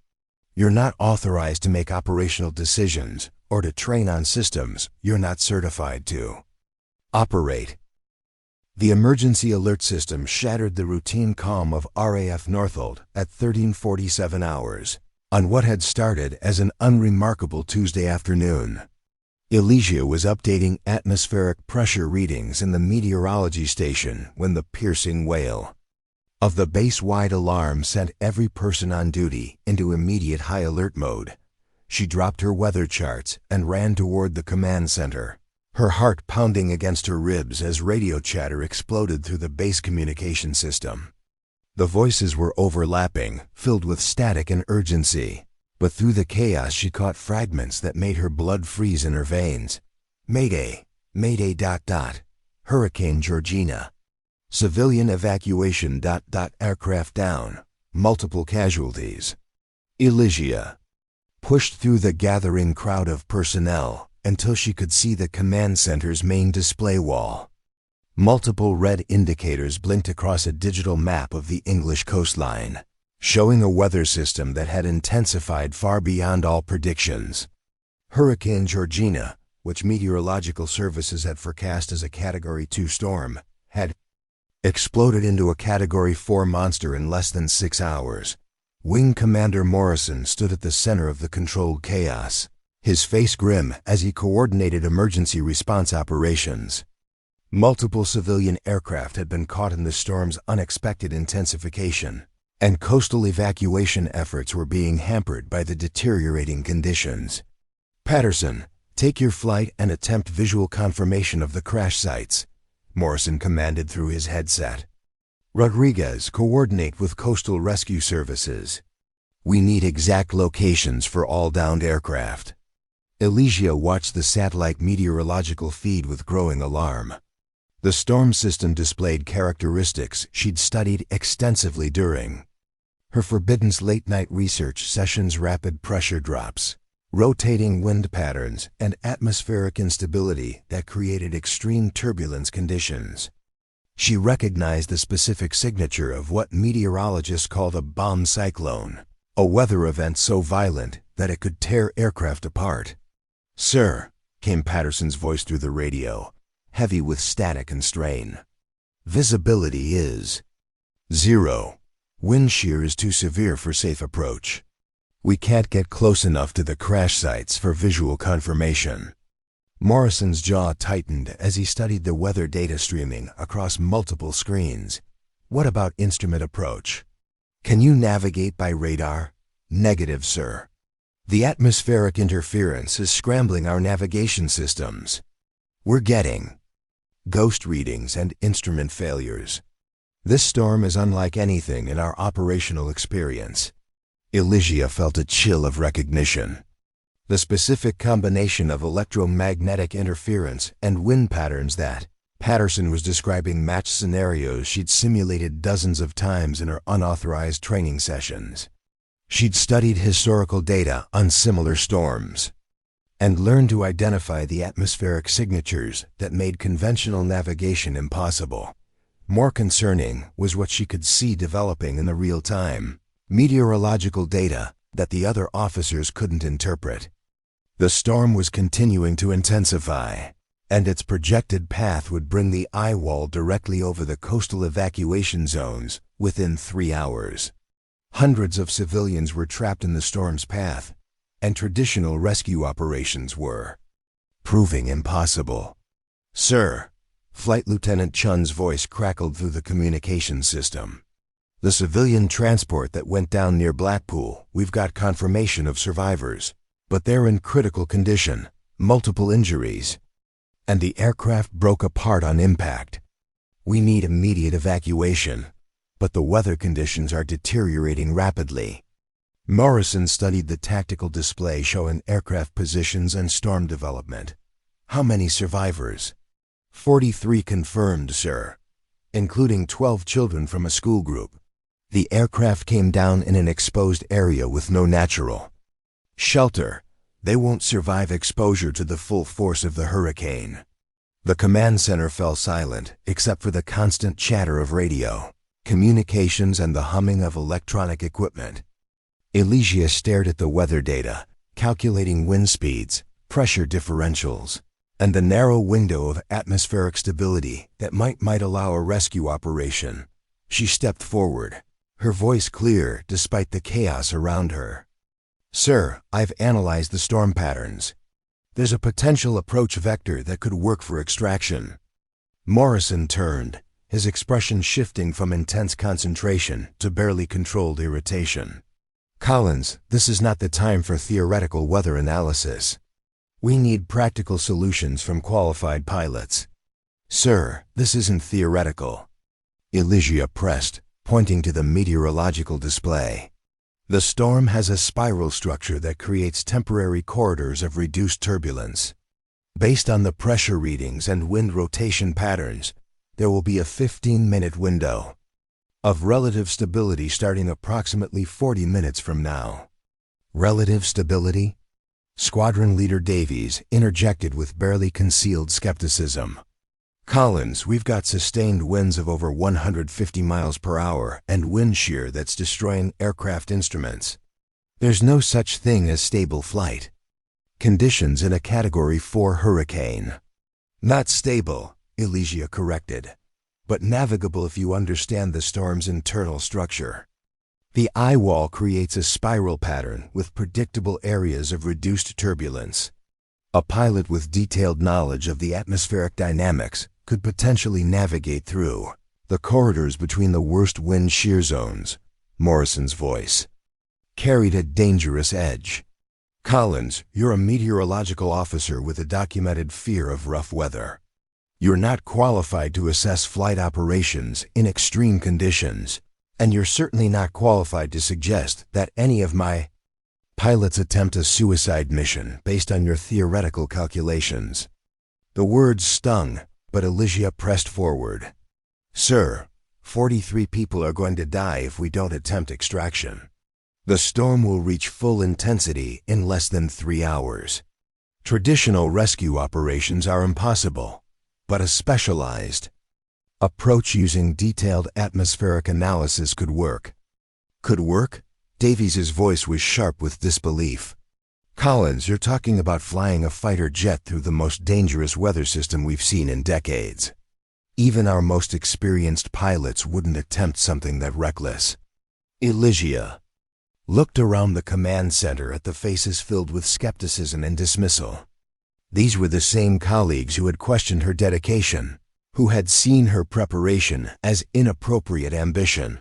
You're not authorized to make operational decisions or to train on systems you're not certified to operate." The emergency alert system shattered the routine calm of RAF Northolt at 13:47 hours on what had started as an unremarkable Tuesday afternoon. Elysia was updating atmospheric pressure readings in the meteorology station when the piercing wail of the base-wide alarm sent every person on duty into immediate high alert mode. She dropped her weather charts and ran toward the command center, her heart pounding against her ribs as radio chatter exploded through the base communication system. The voices were overlapping, filled with static and urgency, but through the chaos she caught fragments that made her blood freeze in her veins. Mayday, Mayday ... Hurricane Georgina. Civilian evacuation ... Aircraft down. Multiple casualties. Elysia pushed through the gathering crowd of personnel until she could see the command center's main display wall. Multiple red indicators blinked across a digital map of the English coastline, showing a weather system that had intensified far beyond all predictions. Hurricane Georgina, which meteorological services had forecast as a Category 2 storm, had exploded into a Category 4 monster in less than 6 hours. Wing Commander Morrison stood at the center of the controlled chaos, his face grim as he coordinated emergency response operations. Multiple civilian aircraft had been caught in the storm's unexpected intensification, and coastal evacuation efforts were being hampered by the deteriorating conditions. "Patterson, take your flight and attempt visual confirmation of the crash sites," Morrison commanded through his headset. "Rodriguez, coordinate with Coastal Rescue Services. We need exact locations for all downed aircraft." Elysia watched the satellite meteorological feed with growing alarm. The storm system displayed characteristics she'd studied extensively during her Forbidden's late-night research sessions: rapid pressure drops, rotating wind patterns, and atmospheric instability that created extreme turbulence conditions. She recognized the specific signature of what meteorologists called a bomb cyclone, a weather event so violent that it could tear aircraft apart. "Sir," came Patterson's voice through the radio, heavy with static and strain. "Visibility is 0. Wind shear is too severe for safe approach. We can't get close enough to the crash sites for visual confirmation." Morrison's jaw tightened as he studied the weather data streaming across multiple screens. "What about instrument approach? Can you navigate by radar?" "Negative, sir. The atmospheric interference is scrambling our navigation systems. We're getting ghost readings and instrument failures. This storm is unlike anything in our operational experience." Elysia felt a chill of recognition. The specific combination of electromagnetic interference and wind patterns that Patterson was describing matched scenarios she'd simulated dozens of times in her unauthorized training sessions. She'd studied historical data on similar storms and learned to identify the atmospheric signatures that made conventional navigation impossible. More concerning was what she could see developing in the real time: meteorological data that the other officers couldn't interpret. The storm was continuing to intensify, and its projected path would bring the eye wall directly over the coastal evacuation zones within 3 hours. Hundreds of civilians were trapped in the storm's path, and traditional rescue operations were proving impossible. "Sir," Flight Lieutenant Chun's voice crackled through the communication system. "The civilian transport that went down near Blackpool, we've got confirmation of survivors, but they're in critical condition, multiple injuries, and the aircraft broke apart on impact. We need immediate evacuation, but the weather conditions are deteriorating rapidly." Morrison studied the tactical display showing aircraft positions and storm development. "How many survivors?" 43 confirmed, sir, including 12 children from a school group. The aircraft came down in an exposed area with no natural shelter. They won't survive exposure to the full force of the hurricane." The command center fell silent, except for the constant chatter of radio communications and the humming of electronic equipment. Elysia stared at the weather data, calculating wind speeds, pressure differentials, and the narrow window of atmospheric stability that might allow a rescue operation. She stepped forward, her voice clear despite the chaos around her. "Sir, I've analyzed the storm patterns. There's a potential approach vector that could work for extraction." Morrison turned, his expression shifting from intense concentration to barely controlled irritation. Collins, this is not the time for theoretical weather analysis. We need practical solutions from qualified pilots. Sir, this isn't theoretical. Elysia pressed, pointing to the meteorological display. The storm has a spiral structure that creates temporary corridors of reduced turbulence. Based on the pressure readings and wind rotation patterns, there will be a 15-minute window of relative stability starting approximately 40 minutes from now. Relative stability? Squadron Leader Davies interjected with barely concealed skepticism. Collins, we've got sustained winds of over 150 miles per hour and wind shear that's destroying aircraft instruments. There's no such thing as stable flight. Conditions in a Category 4 hurricane. Not stable, Elysia corrected, but navigable if you understand the storm's internal structure. The eye wall creates a spiral pattern with predictable areas of reduced turbulence. A pilot with detailed knowledge of the atmospheric dynamics could potentially navigate through the corridors between the worst wind shear zones. Morrison's voice carried a dangerous edge. Collins, you're a meteorological officer with a documented fear of rough weather. You're not qualified to assess flight operations in extreme conditions, and you're certainly not qualified to suggest that any of my pilots attempt a suicide mission based on your theoretical calculations. The words stung, but Elysia pressed forward. Sir, 43 people are going to die if we don't attempt extraction. The storm will reach full intensity in less than 3 hours. Traditional rescue operations are impossible, but a specialized approach using detailed atmospheric analysis could work. Could work? Davies's voice was sharp with disbelief. Collins, you're talking about flying a fighter jet through the most dangerous weather system we've seen in decades. Even our most experienced pilots wouldn't attempt something that reckless. Elysia looked around the command center at the faces filled with skepticism and dismissal. These were the same colleagues who had questioned her dedication, who had seen her preparation as inappropriate ambition,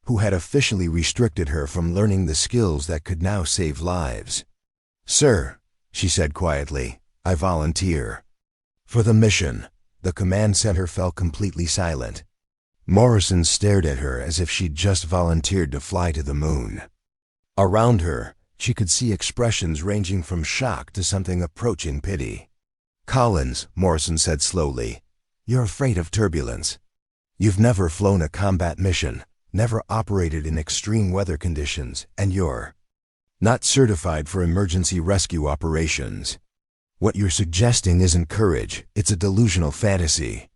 who had officially restricted her from learning the skills that could now save lives. Sir, she said quietly, I volunteer. For the mission. The command center fell completely silent. Morrison stared at her as if she'd just volunteered to fly to the moon. Around her, she could see expressions ranging from shock to something approaching pity. Collins, Morrison said slowly, you're afraid of turbulence. You've never flown a combat mission, never operated in extreme weather conditions, and you're not certified for emergency rescue operations. What you're suggesting isn't courage, it's a delusional fantasy.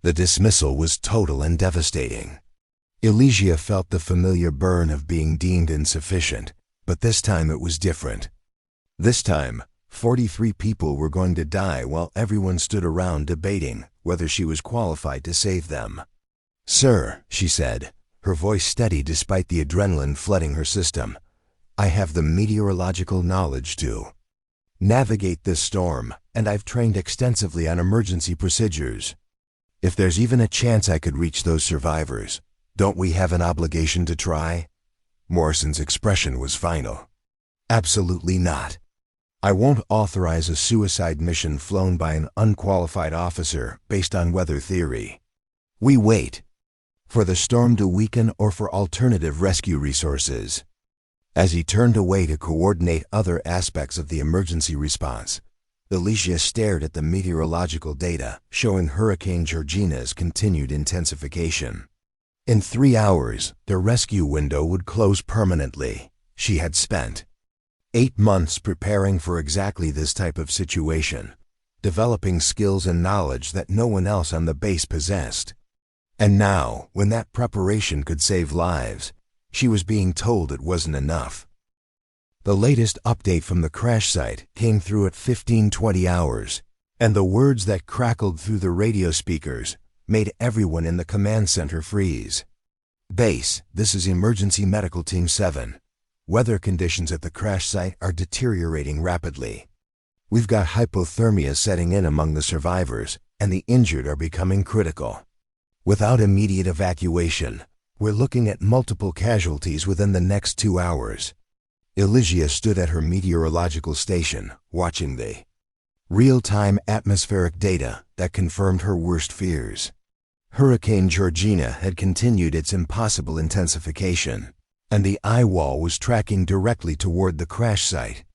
The dismissal was total and devastating. Elysia felt the familiar burn of being deemed insufficient, but this time it was different. This time, 43 people were going to die while everyone stood around debating whether she was qualified to save them. Sir, she said, her voice steady despite the adrenaline flooding her system, I have the meteorological knowledge to navigate this storm, and I've trained extensively on emergency procedures. If there's even a chance I could reach those survivors, don't we have an obligation to try? Morrison's expression was final. Absolutely not. I won't authorize a suicide mission flown by an unqualified officer based on weather theory. We wait for the storm to weaken or for alternative rescue resources. As he turned away to coordinate other aspects of the emergency response, Elysia stared at the meteorological data showing Hurricane Georgina's continued intensification. In 3 hours, the rescue window would close permanently. She had spent 8 months preparing for exactly this type of situation, developing skills and knowledge that no one else on the base possessed. And now, when that preparation could save lives, she was being told it wasn't enough. The latest update from the crash site came through at 15:20 hours, and the words that crackled through the radio speakers made everyone in the command center freeze. Base, this is Emergency Medical Team 7. Weather conditions at the crash site are deteriorating rapidly. We've got hypothermia setting in among the survivors, and the injured are becoming critical. Without immediate evacuation, we're looking at multiple casualties within the next 2 hours. Elysia stood at her meteorological station, watching the real-time atmospheric data that confirmed her worst fears. Hurricane Georgina had continued its impossible intensification, and the eye wall was tracking directly toward the crash site.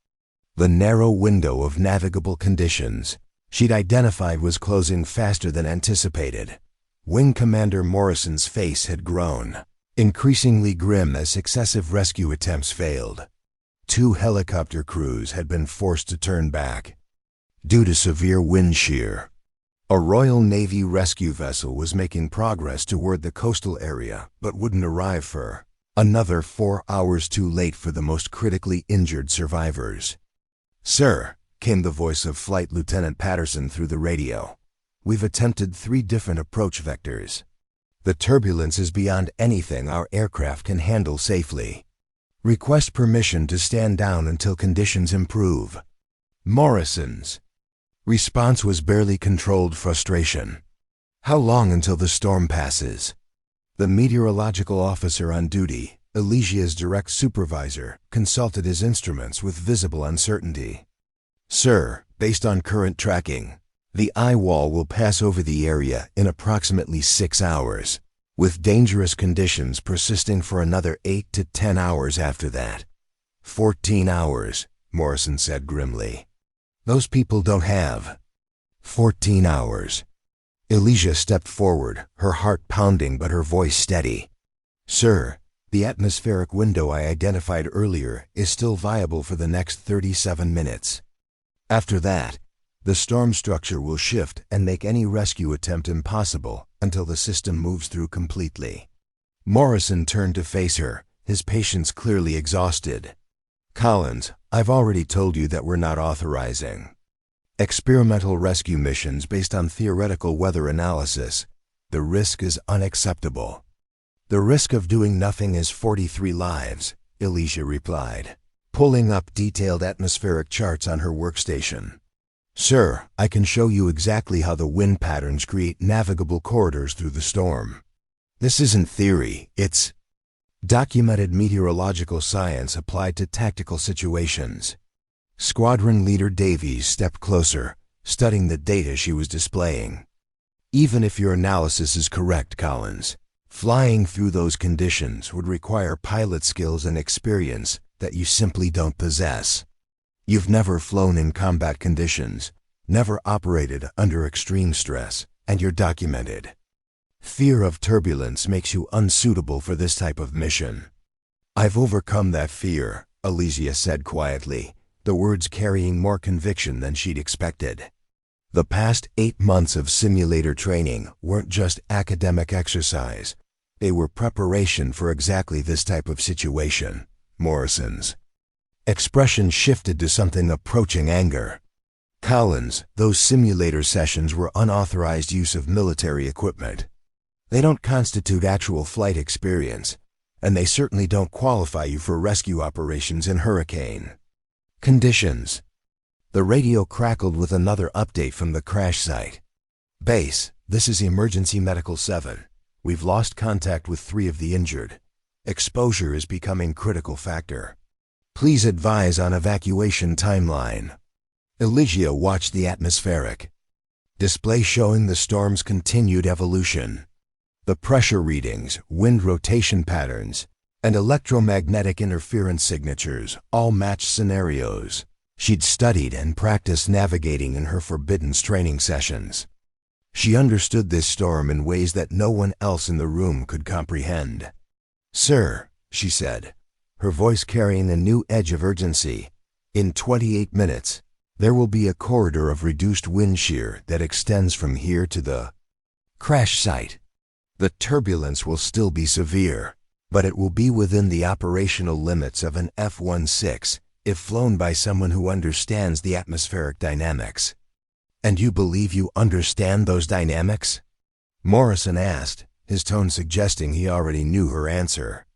The narrow window of navigable conditions she'd identified was closing faster than anticipated. Wing Commander Morrison's face had grown, increasingly grim as successive rescue attempts failed. 2 helicopter crews had been forced to turn back due to severe wind shear. A Royal Navy rescue vessel was making progress toward the coastal area but wouldn't arrive for another 4 hours too late for the most critically injured survivors. "Sir," came the voice of Flight Lieutenant Patterson through the radio, "we've attempted 3 different approach vectors. The turbulence is beyond anything our aircraft can handle safely. Request permission to stand down until conditions improve." Morrison's response was barely controlled frustration. "How long until the storm passes?" The meteorological officer on duty, Elysia's direct supervisor, consulted his instruments with visible uncertainty. "Sir, based on current tracking, the eye wall will pass over the area in approximately 6 hours, with dangerous conditions persisting for another 8 to 10 hours after that." 14 hours, Morrison said grimly. "Those people don't have 14 hours. Elysia stepped forward, her heart pounding but her voice steady. "Sir, the atmospheric window I identified earlier is still viable for the next 37 minutes. After that, the storm structure will shift and make any rescue attempt impossible until the system moves through completely." Morrison turned to face her, his patience clearly exhausted. "Collins, I've already told you that we're not authorizing experimental rescue missions based on theoretical weather analysis. The risk is unacceptable." "The risk of doing nothing is 43 lives," Elysia replied, pulling up detailed atmospheric charts on her workstation. "Sir, I can show you exactly how the wind patterns create navigable corridors through the storm. This isn't theory, it's documented meteorological science applied to tactical situations." Squadron Leader Davies stepped closer, studying the data she was displaying. "Even if your analysis is correct, Collins, flying through those conditions would require pilot skills and experience that you simply don't possess. You've never flown in combat conditions, never operated under extreme stress, and you're documented. Fear of turbulence makes you unsuitable for this type of mission." "I've overcome that fear," Elysia said quietly, the words carrying more conviction than she'd expected. "The past 8 months of simulator training weren't just academic exercise. They were preparation for exactly this type of situation." Morrison's expression shifted to something approaching anger. "Collins, those simulator sessions were unauthorized use of military equipment. They don't constitute actual flight experience, and they certainly don't qualify you for rescue operations in hurricane conditions." The radio crackled with another update from the crash site. "Base, this is Emergency Medical 7. We've lost contact with 3 of the injured. Exposure is becoming critical factor. Please advise on evacuation timeline." Elysia watched the atmospheric display showing the storm's continued evolution. The pressure readings, wind rotation patterns, and electromagnetic interference signatures all matched scenarios she'd studied and practiced navigating in her forbidden training sessions. She understood this storm in ways that no one else in the room could comprehend. "Sir," she said, her voice carrying a new edge of urgency, "in 28 minutes, there will be a corridor of reduced wind shear that extends from here to the crash site. The turbulence will still be severe, but it will be within the operational limits of an F-16 if flown by someone who understands the atmospheric dynamics." "And you believe you understand those dynamics?" Morrison asked, his tone suggesting he already knew her answer.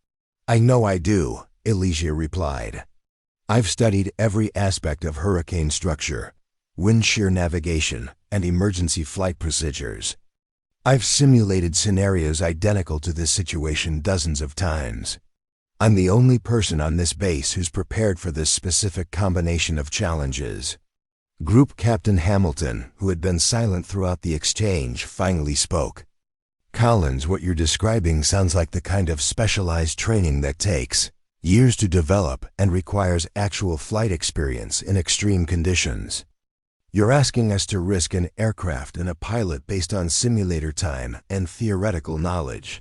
"I know I do," Elysia replied. "I've studied every aspect of hurricane structure, wind shear navigation, and emergency flight procedures. I've simulated scenarios identical to this situation dozens of times. I'm the only person on this base who's prepared for this specific combination of challenges. Group Captain Hamilton, who had been silent throughout the exchange, finally spoke. Collins, what you're describing sounds like the kind of specialized training that takes years to develop and requires actual flight experience in extreme conditions. You're asking us to risk an aircraft and a pilot based on simulator time and theoretical knowledge.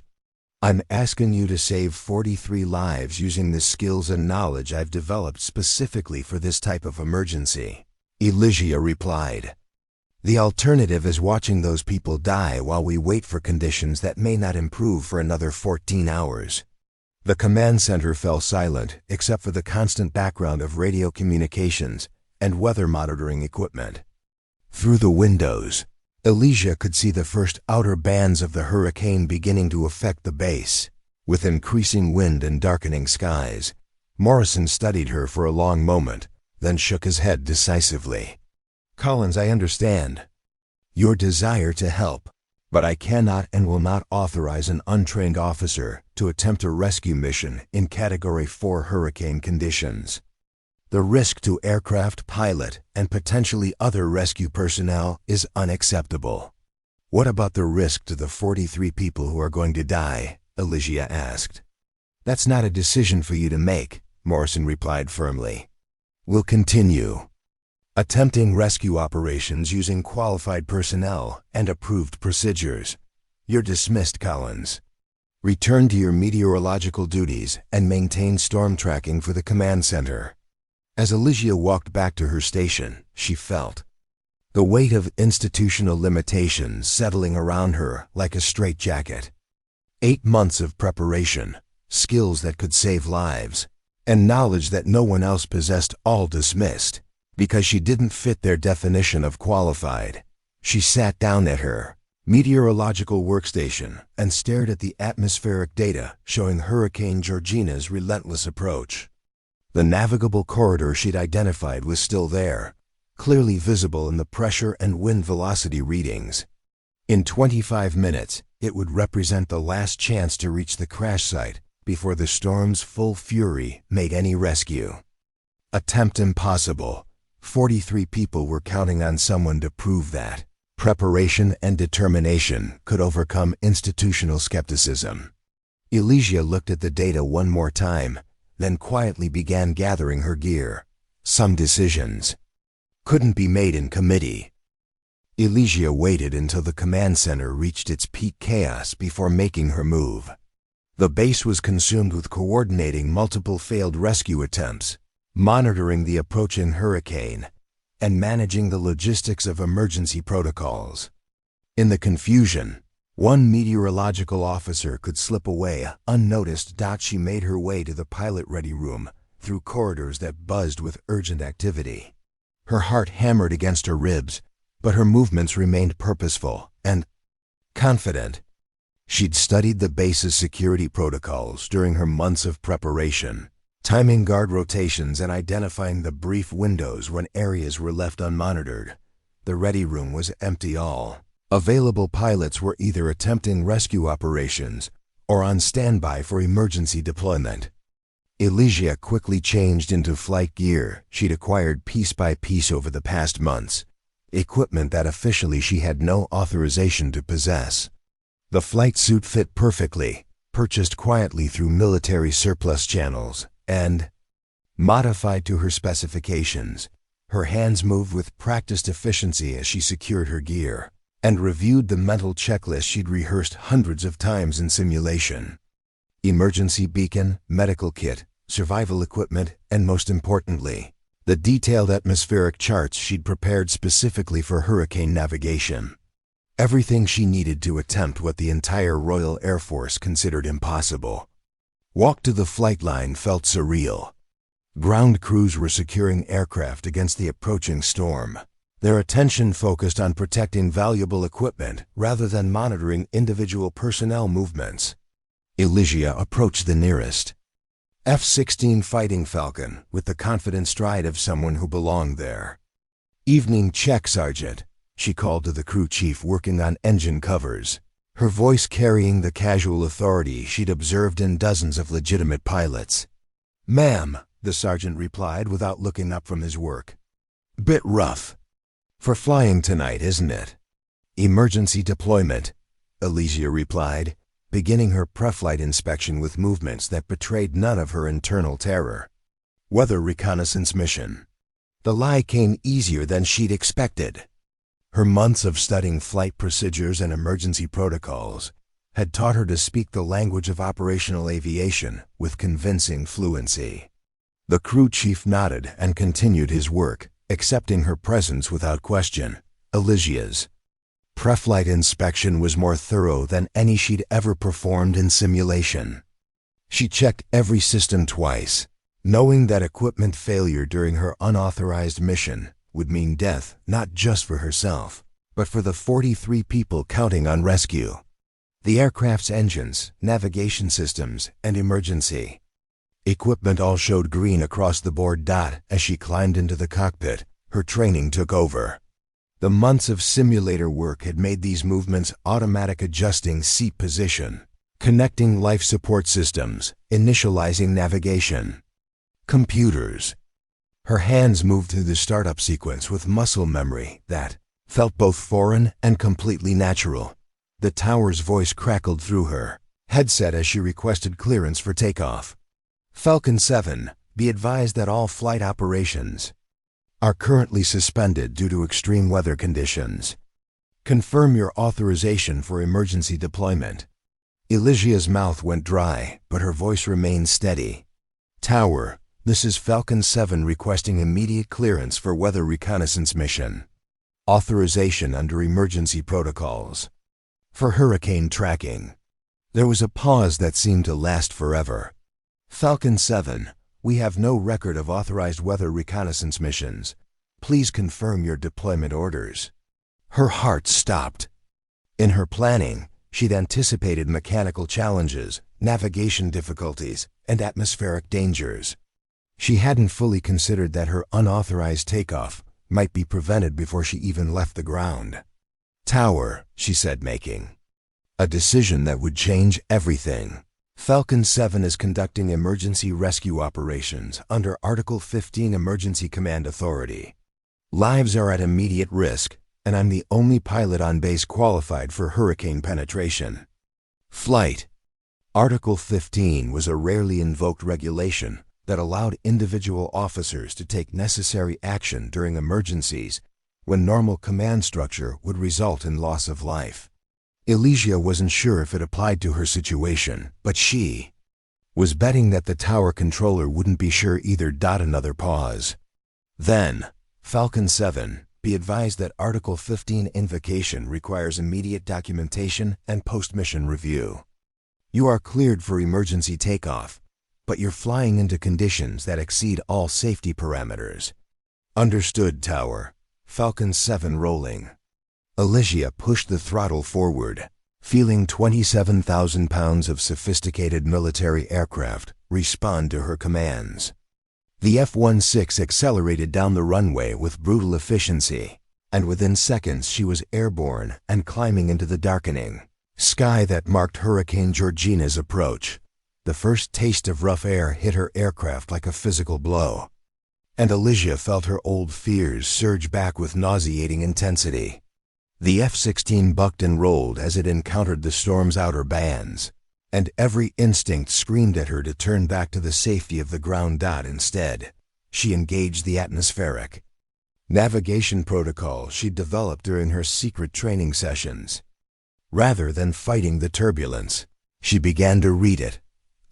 I'm asking you to save 43 lives using the skills and knowledge I've developed specifically for this type of emergency, Elysia replied. The alternative is watching those people die while we wait for conditions that may not improve for another 14 hours. The command center fell silent except for the constant background of radio communications and weather monitoring equipment. Through the windows, Elysia could see the first outer bands of the hurricane beginning to affect the base. With increasing wind and darkening skies, Morrison studied her for a long moment, then shook his head decisively. Collins, I understand your desire to help, but I cannot and will not authorize an untrained officer to attempt a rescue mission in Category 4 hurricane conditions. The risk to aircraft, pilot, and potentially other rescue personnel is unacceptable. What about the risk to the 43 people who are going to die? Elysia asked. That's not a decision for you to make, Morrison replied firmly. We'll continue attempting rescue operations using qualified personnel and approved procedures. You're dismissed, Collins. Return to your meteorological duties and maintain storm tracking for the command center. As Elysia walked back to her station, she felt the weight of institutional limitations settling around her like a straitjacket. 8 months of preparation, skills that could save lives, and knowledge that no one else possessed, all dismissed because she didn't fit their definition of qualified. She sat down at her meteorological workstation and stared at the atmospheric data showing Hurricane Georgina's relentless approach. The navigable corridor she'd identified was still there, clearly visible in the pressure and wind velocity readings. In 25 minutes, it would represent the last chance to reach the crash site before the storm's full fury made any rescue. Attempt impossible. 43 people were counting on someone to prove that preparation and determination could overcome institutional skepticism. Elysia looked at the data one more time, then quietly began gathering her gear. Some decisions couldn't be made in committee. Elysia waited until the command center reached its peak chaos before making her move. The base was consumed with coordinating multiple failed rescue attempts, monitoring the approaching hurricane, and managing the logistics of emergency protocols. In the confusion, one meteorological officer could slip away unnoticed. She made her way to the pilot-ready room through corridors that buzzed with urgent activity. Her heart hammered against her ribs, but her movements remained purposeful and confident. She'd studied the base's security protocols during her months of preparation, timing guard rotations and identifying the brief windows when areas were left unmonitored. The ready room was empty. All available pilots were either attempting rescue operations or on standby for emergency deployment. Elysia quickly changed into flight gear she'd acquired piece by piece over the past months, equipment that officially she had no authorization to possess. The flight suit fit perfectly, purchased quietly through military surplus channels, and modified to her specifications. Her hands moved with practiced efficiency as she secured her gear and reviewed the mental checklist she'd rehearsed hundreds of times in simulation. Emergency beacon, medical kit, survival equipment, and most importantly, the detailed atmospheric charts she'd prepared specifically for hurricane navigation. Everything she needed to attempt what the entire Royal Air Force considered impossible. Walk to the flight line felt surreal. Ground crews were securing aircraft against the approaching storm, their attention focused on protecting valuable equipment rather than monitoring individual personnel movements. Elysia approached the nearest F-16 Fighting Falcon with the confident stride of someone who belonged there. "Evening check, Sergeant," she called to the crew chief working on engine covers. her voice carrying the casual authority she'd observed in dozens of legitimate pilots. "Ma'am," the sergeant replied without looking up from his work. "Bit rough. For flying tonight, isn't it?" "Emergency deployment," Elysia replied, beginning her pre-flight inspection with movements that betrayed none of her internal terror. "Weather reconnaissance mission." The lie came easier than she'd expected. Her months of studying flight procedures and emergency protocols had taught her to speak the language of operational aviation with convincing fluency. The crew chief nodded and continued his work, accepting her presence without question. Elysia's pre-flight inspection was more thorough than any she'd ever performed in simulation. She checked every system twice, knowing that equipment failure during her unauthorized mission would mean death not just for herself, but for the 43 people counting on rescue. The aircraft's engines, navigation systems, and emergency equipment all showed green across the board. As she climbed into the cockpit, her training took over. The months of simulator work had made these movements automatic, adjusting seat position, connecting life support systems, initializing navigation. Computers. Her hands moved through the startup sequence with muscle memory that felt both foreign and completely natural. The tower's voice crackled through her headset as she requested clearance for takeoff. "Falcon 7, be advised that all flight operations are currently suspended due to extreme weather conditions. Confirm your authorization for emergency deployment." Elysia's mouth went dry, but her voice remained steady. "Tower, this is Falcon 7 requesting immediate clearance for weather reconnaissance mission. Authorization under emergency protocols. For hurricane tracking." There was a pause that seemed to last forever. "Falcon 7, we have no record of authorized weather reconnaissance missions. Please confirm your deployment orders." Her heart stopped. In her planning, she'd anticipated mechanical challenges, navigation difficulties, and atmospheric dangers. She hadn't fully considered that her unauthorized takeoff might be prevented before she even left the ground. "Tower," she said, making a decision that would change everything. "Falcon 7 is conducting emergency rescue operations under Article 15 Emergency Command Authority. Lives are at immediate risk, and I'm the only pilot on base qualified for hurricane penetration. Flight." Article 15 was a rarely invoked regulation that allowed individual officers to take necessary action during emergencies when normal command structure would result in loss of life. Elysia wasn't sure if it applied to her situation, but she was betting that the tower controller wouldn't be sure either. Another pause. Then, "Falcon 7, be advised that Article 15 invocation requires immediate documentation and post-mission review. You are cleared for emergency takeoff, but you're flying into conditions that exceed all safety parameters." "Understood, Tower." Falcon 7 rolling. Elysia pushed the throttle forward, feeling 27,000 pounds of sophisticated military aircraft respond to her commands. The F-16 accelerated down the runway with brutal efficiency, and within seconds she was airborne and climbing into the darkening sky that marked Hurricane Georgina's approach. The first taste of rough air hit her aircraft like a physical blow, and Elysia felt her old fears surge back with nauseating intensity. The F-16 bucked and rolled as it encountered the storm's outer bands, and every instinct screamed at her to turn back to the safety of the ground. Instead, she engaged the atmospheric navigation protocol she'd developed during her secret training sessions. Rather than fighting the turbulence, she began to read it,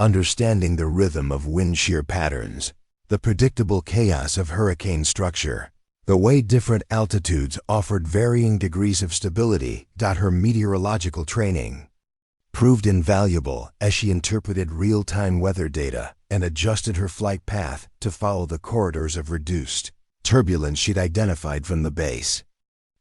understanding the rhythm of wind shear patterns, the predictable chaos of hurricane structure, the way different altitudes offered varying degrees of stability. Her meteorological training proved invaluable as she interpreted real-time weather data and adjusted her flight path to follow the corridors of reduced turbulence she'd identified from the base.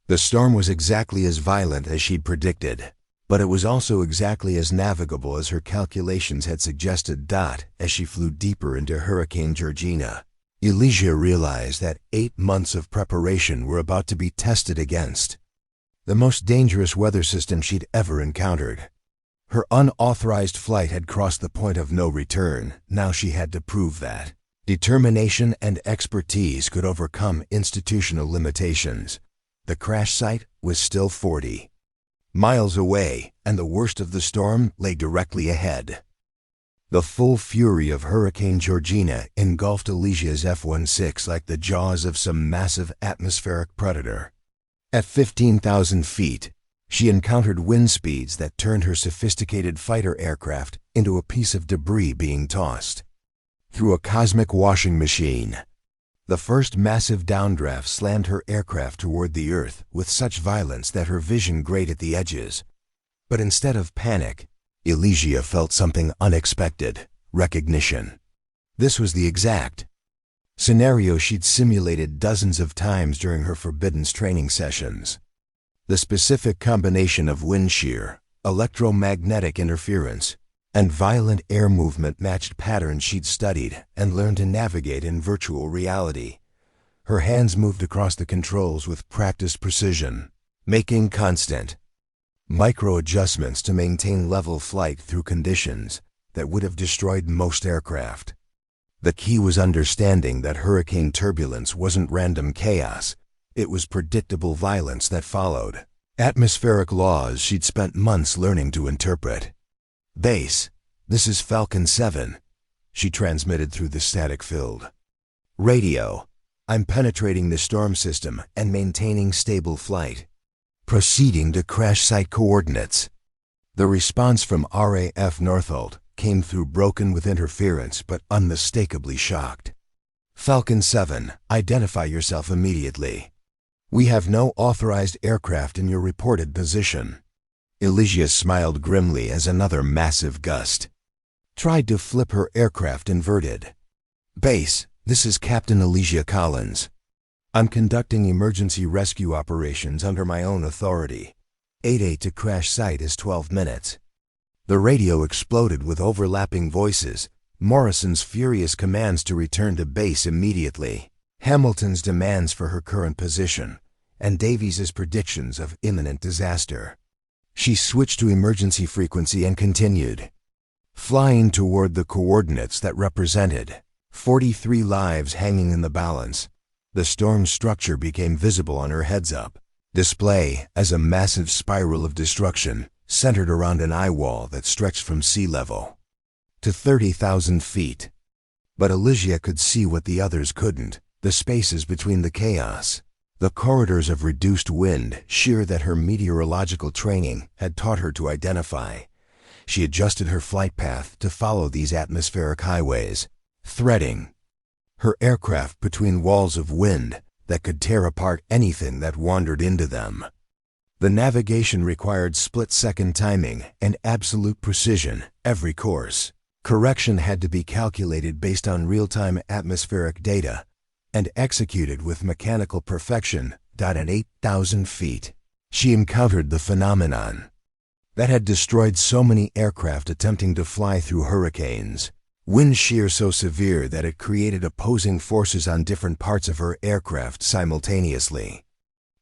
The storm was exactly as violent as she'd predicted, but it was also exactly as navigable as her calculations had suggested. As she flew deeper into Hurricane Georgina, Elysia realized that 8 months of preparation were about to be tested against the most dangerous weather system she'd ever encountered. Her unauthorized flight had crossed the point of no return. Now she had to prove that determination and expertise could overcome institutional limitations. The crash site was still 40 miles away, and the worst of the storm lay directly ahead. The full fury of Hurricane Georgina engulfed Elysia's F-16 like the jaws of some massive atmospheric predator. At 15,000 feet, she encountered wind speeds that turned her sophisticated fighter aircraft into a piece of debris being tossed through a cosmic washing machine. The first massive downdraft slammed her aircraft toward the earth with such violence that her vision grayed at the edges. But instead of panic, Elysia felt something unexpected: recognition. This was the exact scenario she'd simulated dozens of times during her forbidden training sessions. The specific combination of wind shear, electromagnetic interference, and violent air movement matched patterns she'd studied and learned to navigate in virtual reality. Her hands moved across the controls with practiced precision, making constant micro-adjustments to maintain level flight through conditions that would have destroyed most aircraft. The key was understanding that hurricane turbulence wasn't random chaos. It was predictable violence that followed atmospheric laws she'd spent months learning to interpret. "Base, this is Falcon 7, she transmitted through the static-filled radio. "I'm penetrating the storm system and maintaining stable flight. Proceeding to crash site coordinates." The response from RAF Northolt came through broken with interference but unmistakably shocked. "Falcon 7, identify yourself immediately. We have no authorized aircraft in your reported position." Elysia smiled grimly as another massive gust tried to flip her aircraft inverted. "Base, this is Captain Elysia Collins. I'm conducting emergency rescue operations under my own authority. 8A to crash site is 12 minutes. The radio exploded with overlapping voices, Morrison's furious commands to return to base immediately, Hamilton's demands for her current position, and Davies's predictions of imminent disaster. She switched to emergency frequency and continued, flying toward the coordinates that represented 43 lives hanging in the balance. The storm structure became visible on her heads-up display as a massive spiral of destruction centered around an eye wall that stretched from sea level to 30,000 feet. But Elysia could see what the others couldn't: the spaces between the chaos, the corridors of reduced wind shear that her meteorological training had taught her to identify. She adjusted her flight path to follow these atmospheric highways, threading her aircraft between walls of wind that could tear apart anything that wandered into them. The navigation required split-second timing and absolute precision. Every course correction had to be calculated based on real-time atmospheric data and executed with mechanical perfection. At 8,000 feet, she encountered the phenomenon that had destroyed so many aircraft attempting to fly through hurricanes: wind shear so severe that it created opposing forces on different parts of her aircraft simultaneously.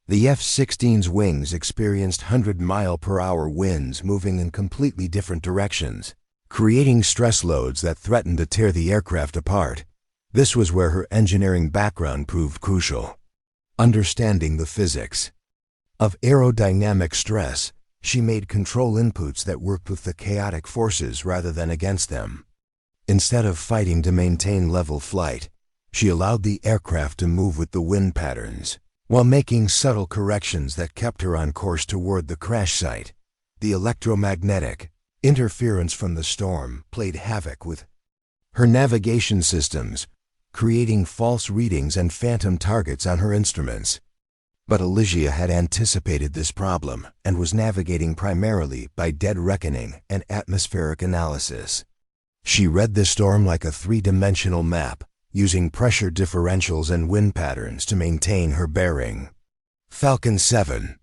The F-16's wings experienced 100-mile-per-hour winds moving in completely different directions, creating stress loads that threatened to tear the aircraft apart. This was where her engineering background proved crucial. Understanding the physics of aerodynamic stress, she made control inputs that worked with the chaotic forces rather than against them. Instead of fighting to maintain level flight, she allowed the aircraft to move with the wind patterns, while making subtle corrections that kept her on course toward the crash site. The electromagnetic interference from the storm played havoc with her navigation systems, creating false readings and phantom targets on her instruments. But Elysia had anticipated this problem and was navigating primarily by dead reckoning and atmospheric analysis. She read the storm like a three-dimensional map, using pressure differentials and wind patterns to maintain her bearing. "Falcon 7.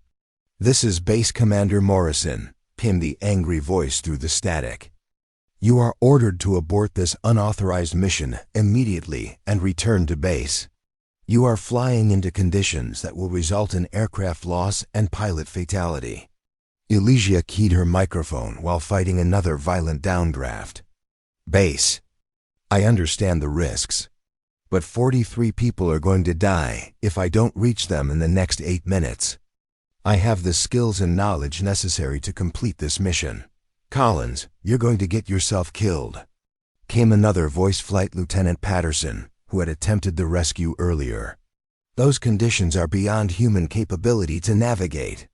This is Base Commander Morrison," came the angry voice through the static. "You are ordered to abort this unauthorized mission immediately and return to base." You are flying into conditions that will result in aircraft loss and pilot fatality. Elysia keyed her microphone while fighting another violent downdraft. Base. I understand the risks, but 43 people are going to die if I don't reach them in the next 8 minutes. I have the skills and knowledge necessary to complete this mission. Collins, you're going to get yourself killed. Came another voice, Flight Lieutenant Patterson, who had attempted the rescue earlier. Those conditions are beyond human capability to navigate.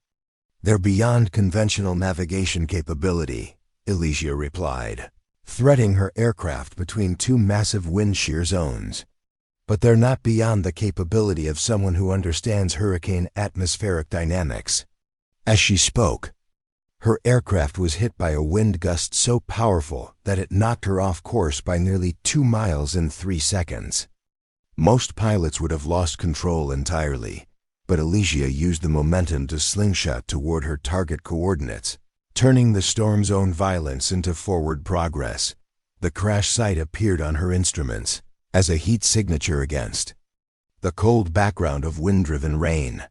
They're beyond conventional navigation capability, Elysia replied, threading her aircraft between two massive wind shear zones. But they're not beyond the capability of someone who understands hurricane atmospheric dynamics. As she spoke, her aircraft was hit by a wind gust so powerful that it knocked her off course by nearly 2 miles in 3 seconds. Most pilots would have lost control entirely, but Elysia used the momentum to slingshot toward her target coordinates, turning the storm's own violence into forward progress. The crash site appeared on her instruments as a heat signature against the cold background of wind-driven rain.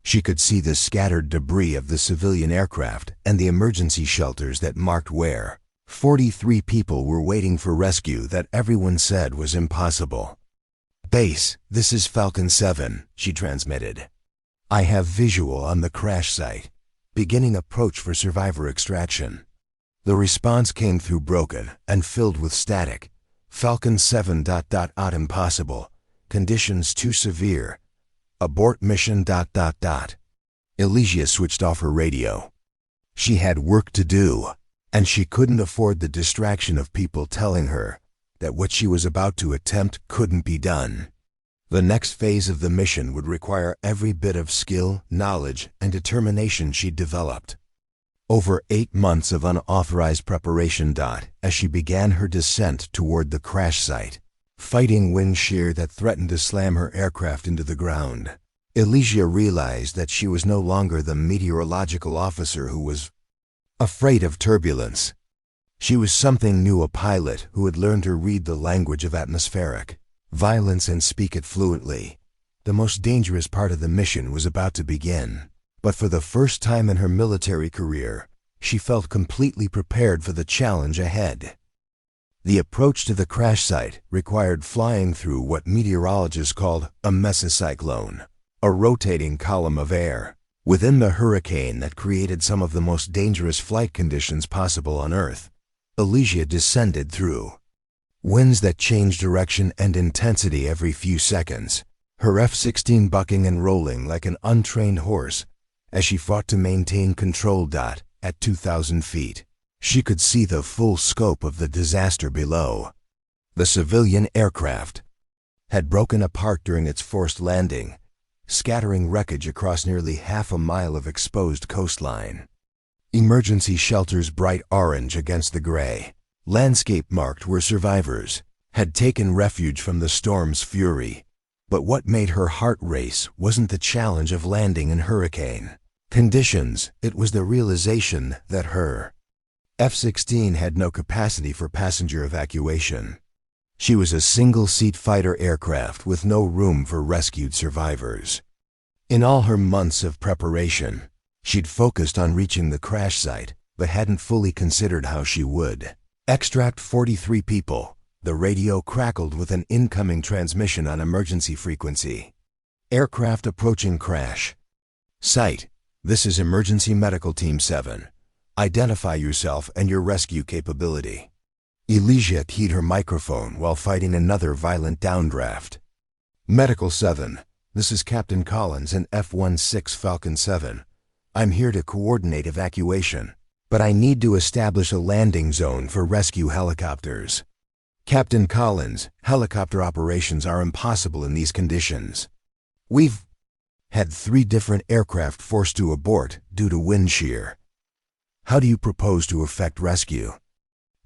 She could see the scattered debris of the civilian aircraft and the emergency shelters that marked where 43 people were waiting for rescue that everyone said was impossible. Base, this is Falcon 7, she transmitted. I have visual on the crash site. Beginning approach for survivor extraction. The response came through broken and filled with static. Falcon 7... impossible. Conditions too severe. Abort mission... Elysia switched off her radio. She had work to do, and she couldn't afford the distraction of people telling her that what she was about to attempt couldn't be done. The next phase of the mission would require every bit of skill, knowledge, and determination she'd developed. Over 8 months of unauthorized preparation. As she began her descent toward the crash site, fighting wind shear that threatened to slam her aircraft into the ground, Elysia realized that she was no longer the meteorological officer who was afraid of turbulence. She was something new, a pilot who had learned to read the language of atmospheric violence and speak it fluently. The most dangerous part of the mission was about to begin, but for the first time in her military career, she felt completely prepared for the challenge ahead. The approach to the crash site required flying through what meteorologists called a mesocyclone, a rotating column of air, within the hurricane that created some of the most dangerous flight conditions possible on Earth. Elysia descended through winds that changed direction and intensity every few seconds, her F-16 bucking and rolling like an untrained horse as she fought to maintain control. At 2,000 feet, she could see the full scope of the disaster below. The civilian aircraft had broken apart during its forced landing, scattering wreckage across nearly half a mile of exposed coastline. Emergency shelters bright orange against the gray, landscape marked where survivors had taken refuge from the storm's fury. But what made her heart race wasn't the challenge of landing in hurricane conditions, it was the realization that her F-16 had no capacity for passenger evacuation. She was a single-seat fighter aircraft with no room for rescued survivors. In all her months of preparation, she'd focused on reaching the crash site, but hadn't fully considered how she would extract 43 people. The radio crackled with an incoming transmission on emergency frequency. Aircraft approaching crash site. This is Emergency Medical Team 7. Identify yourself and your rescue capability. Elysia keyed her microphone while fighting another violent downdraft. Medical 7. This is Captain Collins in F-16 Falcon 7. I'm here to coordinate evacuation, but I need to establish a landing zone for rescue helicopters. Captain Collins, helicopter operations are impossible in these conditions. We've had 3 different aircraft forced to abort due to wind shear. How do you propose to effect rescue?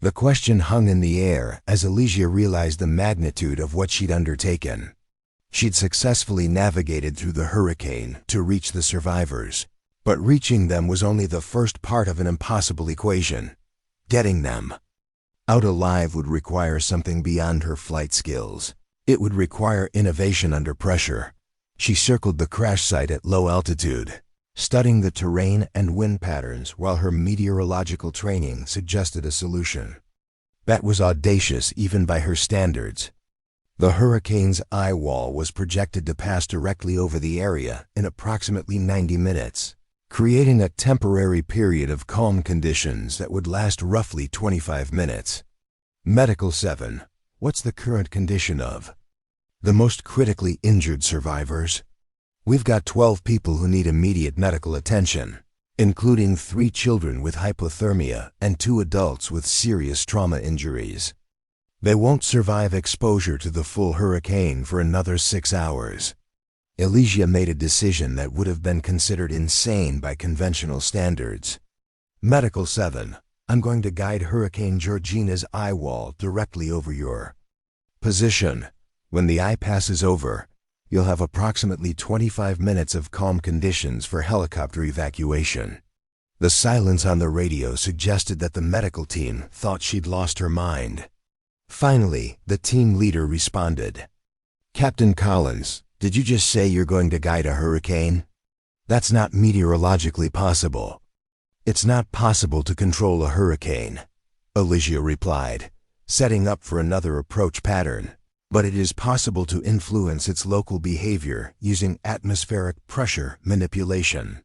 The question hung in the air as Elysia realized the magnitude of what she'd undertaken. She'd successfully navigated through the hurricane to reach the survivors, but reaching them was only the first part of an impossible equation. Getting them out alive would require something beyond her flight skills. It would require innovation under pressure. She circled the crash site at low altitude, studying the terrain and wind patterns while her meteorological training suggested a solution. That was audacious even by her standards. The hurricane's eye wall was projected to pass directly over the area in approximately 90 minutes, creating a temporary period of calm conditions that would last roughly 25 minutes. Medical 7. What's the current condition of the most critically injured survivors? We've got 12 people who need immediate medical attention, including 3 children with hypothermia and 2 adults with serious trauma injuries. They won't survive exposure to the full hurricane for another 6 hours. Elysia made a decision that would have been considered insane by conventional standards. Medical 7. I'm going to guide Hurricane Georgina's eye wall directly over your position. When the eye passes over, you'll have approximately 25 minutes of calm conditions for helicopter evacuation. The silence on the radio suggested that the medical team thought she'd lost her mind. Finally, the team leader responded. Captain Collins, did you just say you're going to guide a hurricane? That's not meteorologically possible. It's not possible to control a hurricane, Elysia replied, setting up for another approach pattern. But it is possible to influence its local behavior using atmospheric pressure manipulation.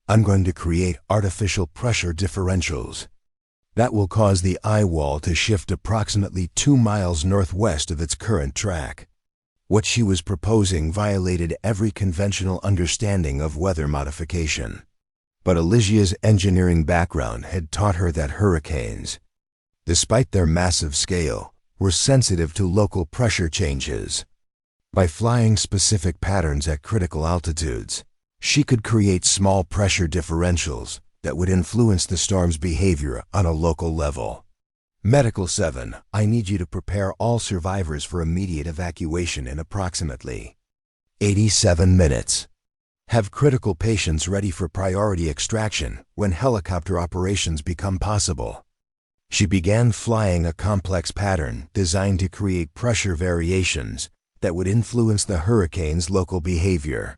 I'm going to create artificial pressure differentials. That will cause the eye wall to shift approximately 2 miles northwest of its current track. What she was proposing violated every conventional understanding of weather modification. But Elysia's engineering background had taught her that hurricanes, despite their massive scale, were sensitive to local pressure changes. By flying specific patterns at critical altitudes, she could create small pressure differentials that would influence the storm's behavior on a local level. Medical 7. I need you to prepare all survivors for immediate evacuation in approximately 87 minutes. Have critical patients ready for priority extraction when helicopter operations become possible. She began flying a complex pattern designed to create pressure variations that would influence the hurricane's local behavior.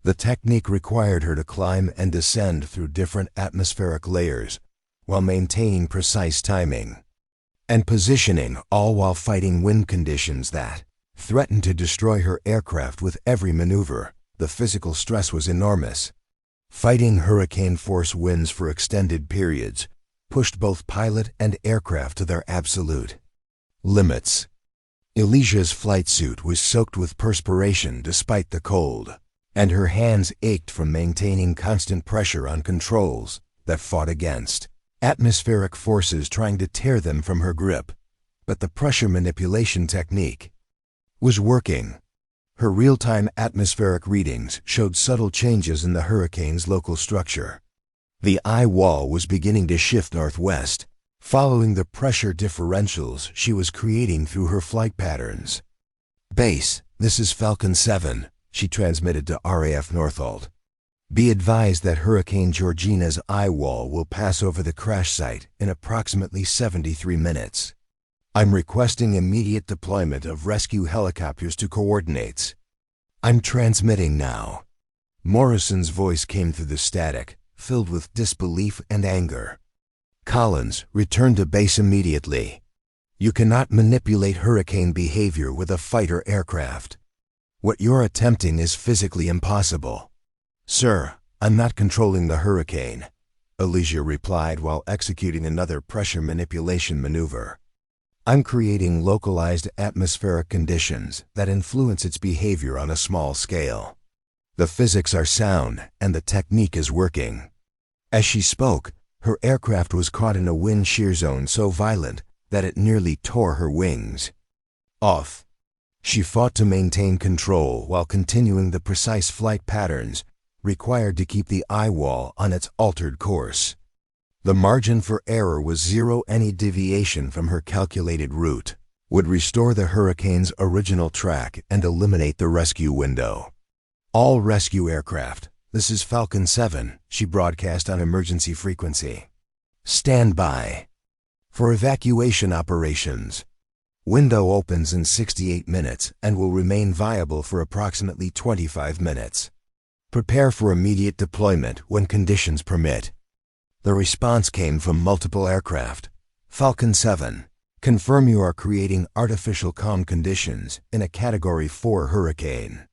The technique required her to climb and descend through different atmospheric layers while maintaining precise timing and positioning, all while fighting wind conditions that threatened to destroy her aircraft with every maneuver. The physical stress was enormous. Fighting hurricane-force winds for extended periods pushed both pilot and aircraft to their absolute limits. Elysia's flight suit was soaked with perspiration despite the cold, and her hands ached from maintaining constant pressure on controls that fought against atmospheric forces trying to tear them from her grip. But the pressure manipulation technique was working. Her real-time atmospheric readings showed subtle changes in the hurricane's local structure. The eye wall was beginning to shift northwest, following the pressure differentials she was creating through her flight patterns. Base, this is Falcon 7, she transmitted to RAF Northolt. Be advised that Hurricane Georgina's eye wall will pass over the crash site in approximately 73 minutes. I'm requesting immediate deployment of rescue helicopters to coordinates. I'm transmitting now. Morrison's voice came through the static, filled with disbelief and anger. Collins, return to base immediately. You cannot manipulate hurricane behavior with a fighter aircraft. What you're attempting is physically impossible. Sir, I'm not controlling the hurricane, Elysia replied while executing another pressure manipulation maneuver. I'm creating localized atmospheric conditions that influence its behavior on a small scale. The physics are sound and the technique is working. As she spoke, her aircraft was caught in a wind shear zone so violent that it nearly tore her wings off. She fought to maintain control while continuing the precise flight patterns required to keep the eye wall on its altered course. The margin for error was zero. Any deviation from her calculated route would restore the hurricane's original track and eliminate the rescue window. All rescue aircraft, this is Falcon 7, she broadcast on emergency frequency. Stand by for evacuation operations. Window opens in 68 minutes and will remain viable for approximately 25 minutes. Prepare for immediate deployment when conditions permit. The response came from multiple aircraft. Falcon 7. Confirm you are creating artificial calm conditions in a Category 4 hurricane.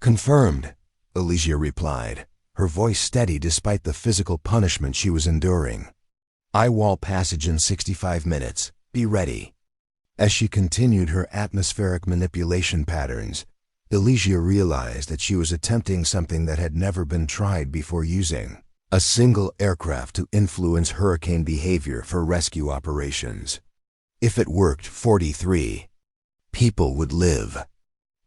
Confirmed, Elysia replied, her voice steady despite the physical punishment she was enduring. Eye wall passage in 65 minutes. Be ready. As she continued her atmospheric manipulation patterns, Elysia realized that she was attempting something that had never been tried before, using a single aircraft to influence hurricane behavior for rescue operations. If it worked, 43 people would live.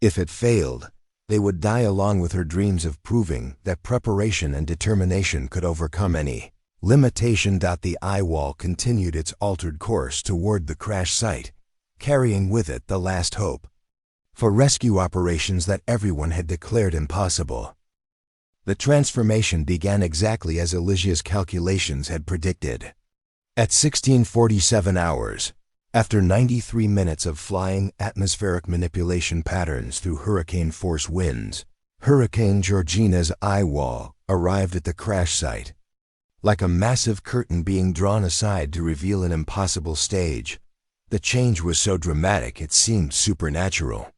If it failed, they would die along with her dreams of proving that preparation and determination could overcome any limitation. The eye wall continued its altered course toward the crash site, carrying with it the last hope for rescue operations that everyone had declared impossible. The transformation began exactly as Elysia's calculations had predicted. At 16:47 hours, after 93 minutes of flying atmospheric manipulation patterns through hurricane-force winds, Hurricane Georgina's eye wall arrived at the crash site. Like a massive curtain being drawn aside to reveal an impossible stage, the change was so dramatic it seemed supernatural.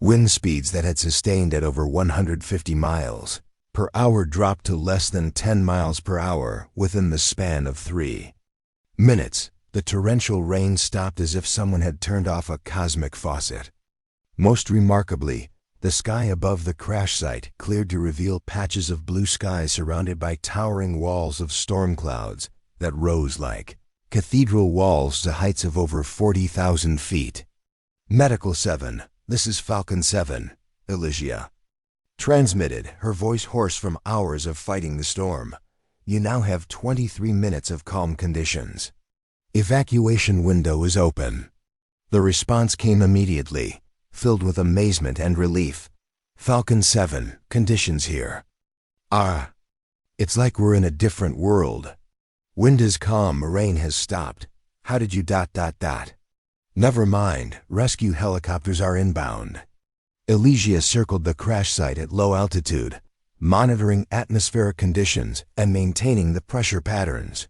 Wind speeds that had sustained at over 150 miles per hour dropped to less than 10 miles per hour within the span of 3 minutes. The torrential rain stopped as if someone had turned off a cosmic faucet. Most remarkably, the sky above the crash site cleared to reveal patches of blue sky surrounded by towering walls of storm clouds that rose like cathedral walls to heights of over 40,000 feet. Medical 7, this is Falcon 7, Elysia transmitted, her voice hoarse from hours of fighting the storm. You now have 23 minutes of calm conditions. Evacuation window is open. The response came immediately, filled with amazement and relief. Falcon 7, conditions here. It's like we're in a different world. Wind is calm, rain has stopped. How did you ... Never mind, rescue helicopters are inbound. Elysia circled the crash site at low altitude, monitoring atmospheric conditions and maintaining the pressure patterns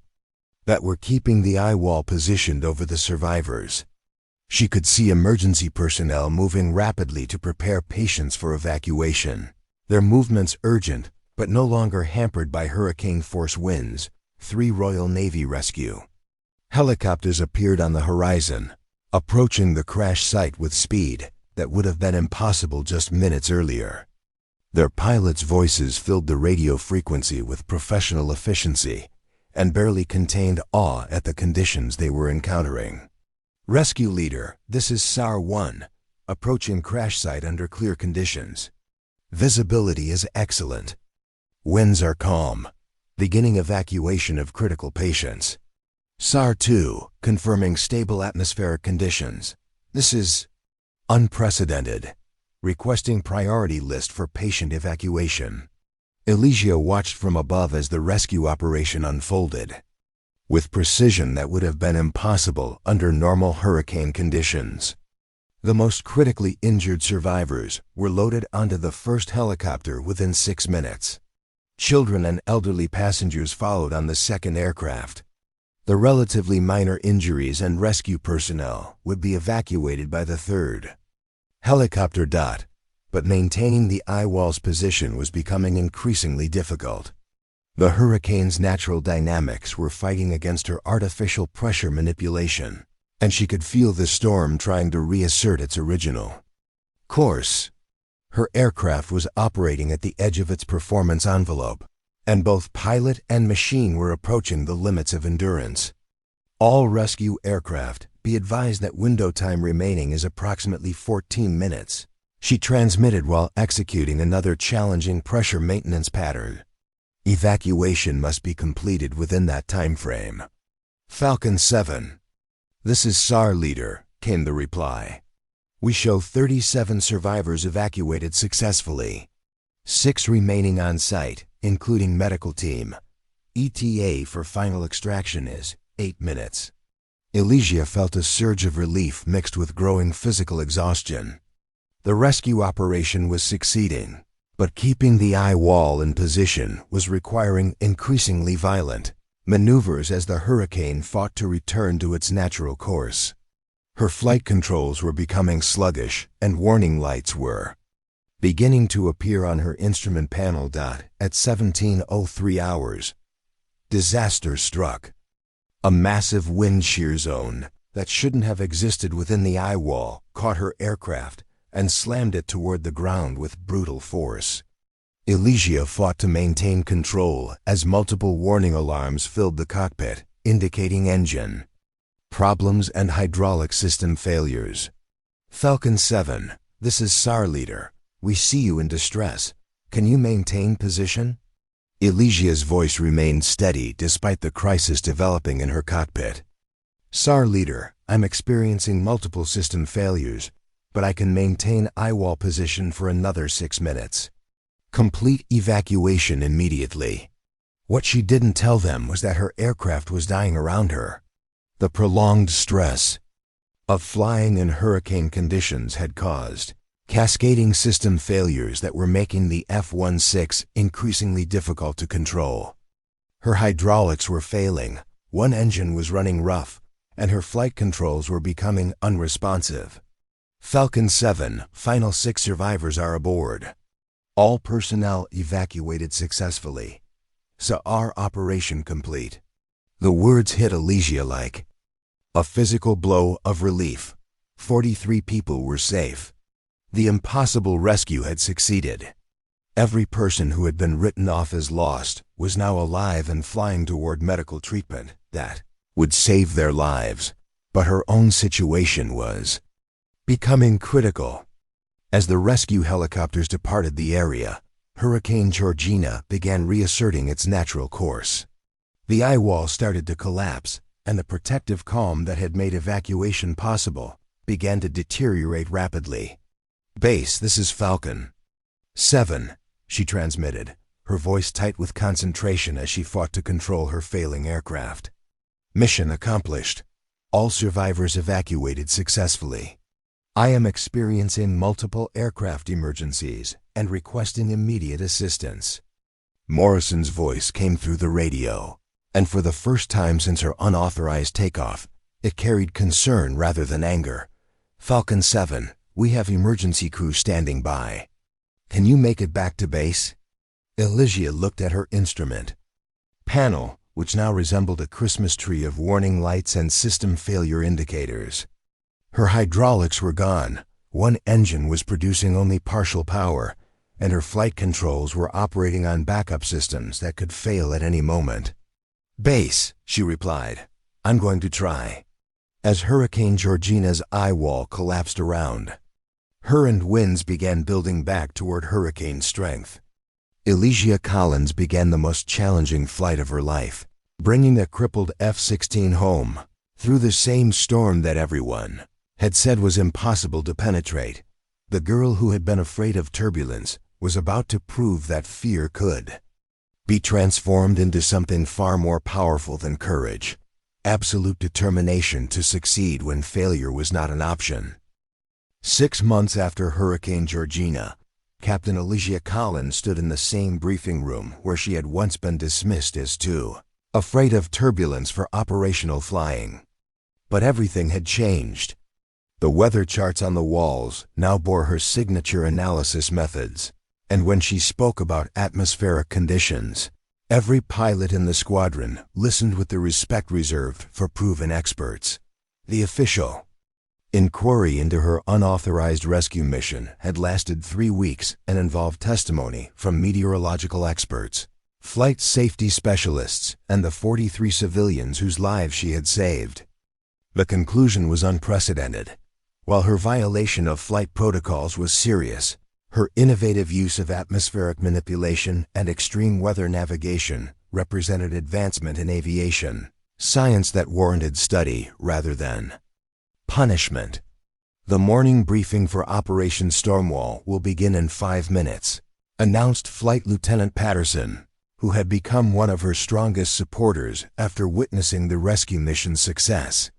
that were keeping the eye wall positioned over the survivors. She could see emergency personnel moving rapidly to prepare patients for evacuation, their movements urgent but no longer hampered by hurricane-force winds. 3 Royal Navy rescue helicopters appeared on the horizon, approaching the crash site with speed that would have been impossible just minutes earlier. Their pilots' voices filled the radio frequency with professional efficiency and barely contained awe at the conditions they were encountering. Rescue leader, this is SAR 1, approaching crash site under clear conditions. Visibility is excellent. Winds are calm. Beginning evacuation of critical patients. SAR 2, confirming stable atmospheric conditions. This is unprecedented. Requesting priority list for patient evacuation. Elysia watched from above as the rescue operation unfolded, with precision that would have been impossible under normal hurricane conditions. The most critically injured survivors were loaded onto the first helicopter within 6 minutes. Children and elderly passengers followed on the second aircraft. The relatively minor injuries and rescue personnel would be evacuated by the third helicopter. But maintaining the eye wall's position was becoming increasingly difficult. The hurricane's natural dynamics were fighting against her artificial pressure manipulation, and she could feel the storm trying to reassert its original course. Her aircraft was operating at the edge of its performance envelope, and both pilot and machine were approaching the limits of endurance. All rescue aircraft, be advised that window time remaining is approximately 14 minutes. She transmitted while executing another challenging pressure maintenance pattern. Evacuation must be completed within that time frame. Falcon 7. This is SAR leader, came the reply. We show 37 survivors evacuated successfully. 6 remaining on site, including medical team. ETA for final extraction is 8 minutes. Elysia felt a surge of relief mixed with growing physical exhaustion. The rescue operation was succeeding, but keeping the eye wall in position was requiring increasingly violent maneuvers as the hurricane fought to return to its natural course. Her flight controls were becoming sluggish, and warning lights were beginning to appear on her instrument panel. At 17:03 hours, disaster struck. A massive wind shear zone that shouldn't have existed within the eye wall caught her aircraft and slammed it toward the ground with brutal force. Elysia fought to maintain control as multiple warning alarms filled the cockpit, indicating engine problems and hydraulic system failures. Falcon 7, this is SAR leader. We see you in distress. Can you maintain position? Elysia's voice remained steady despite the crisis developing in her cockpit. SAR leader, I'm experiencing multiple system failures, but I can maintain eye wall position for another 6 minutes. Complete evacuation immediately. What she didn't tell them was that her aircraft was dying around her. The prolonged stress of flying in hurricane conditions had caused cascading system failures that were making the F-16 increasingly difficult to control. Her hydraulics were failing, one engine was running rough, and her flight controls were becoming unresponsive. Falcon 7, final 6 survivors are aboard. All personnel evacuated successfully. SAR operation complete. The words hit Elysia like a physical blow of relief. 43 people were safe. The impossible rescue had succeeded. Every person who had been written off as lost was now alive and flying toward medical treatment that would save their lives. But her own situation was becoming critical. As the rescue helicopters departed the area, Hurricane Georgina began reasserting its natural course. The eye wall started to collapse, and the protective calm that had made evacuation possible began to deteriorate rapidly. Base, this is Falcon 7, she transmitted, her voice tight with concentration as she fought to control her failing aircraft. Mission accomplished. All survivors evacuated successfully. I am experiencing multiple aircraft emergencies and requesting immediate assistance. Morrison's voice came through the radio, and for the first time since her unauthorized takeoff, it carried concern rather than anger. Falcon 7, we have emergency crew standing by. Can you make it back to base? Elysia looked at her instrument panel, which now resembled a Christmas tree of warning lights and system failure indicators. Her hydraulics were gone, one engine was producing only partial power, and her flight controls were operating on backup systems that could fail at any moment. Base, she replied. I'm going to try. As Hurricane Georgina's eye wall collapsed around her and winds began building back toward hurricane strength, Elysia Collins began the most challenging flight of her life, bringing a crippled F-16 home through the same storm that everyone had said was impossible to penetrate. The girl who had been afraid of turbulence was about to prove that fear could be transformed into something far more powerful than courage, absolute determination to succeed when failure was not an option. 6 months after Hurricane Georgina, Captain Elysia Collins stood in the same briefing room where she had once been dismissed as too afraid of turbulence for operational flying. But everything had changed. The weather charts on the walls now bore her signature analysis methods, and when she spoke about atmospheric conditions, every pilot in the squadron listened with the respect reserved for proven experts. The official inquiry into her unauthorized rescue mission had lasted 3 weeks and involved testimony from meteorological experts, flight safety specialists, and the 43 civilians whose lives she had saved. The conclusion was unprecedented. While her violation of flight protocols was serious, her innovative use of atmospheric manipulation and extreme weather navigation represented advancement in aviation, science that warranted study rather than punishment. The morning briefing for Operation Stormwall will begin in 5 minutes, announced Flight Lieutenant Patterson, who had become one of her strongest supporters after witnessing the rescue mission's success.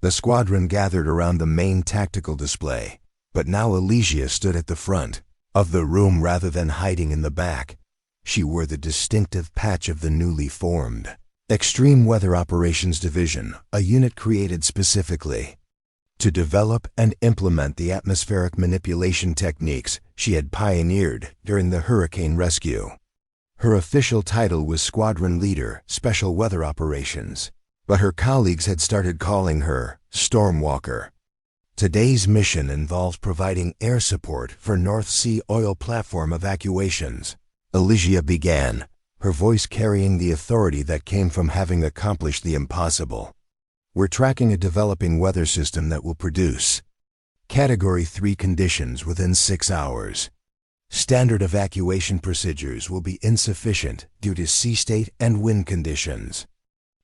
The squadron gathered around the main tactical display, but now Elysia stood at the front of the room rather than hiding in the back. She wore the distinctive patch of the newly formed Extreme Weather Operations Division, a unit created specifically to develop and implement the atmospheric manipulation techniques she had pioneered during the hurricane rescue. Her official title was Squadron Leader, Special Weather Operations, but her colleagues had started calling her Stormwalker. Today's mission involves providing air support for North Sea oil platform evacuations. Elysia began, her voice carrying the authority that came from having accomplished the impossible. We're tracking a developing weather system that will produce Category 3 conditions within 6 hours. Standard evacuation procedures will be insufficient due to sea state and wind conditions.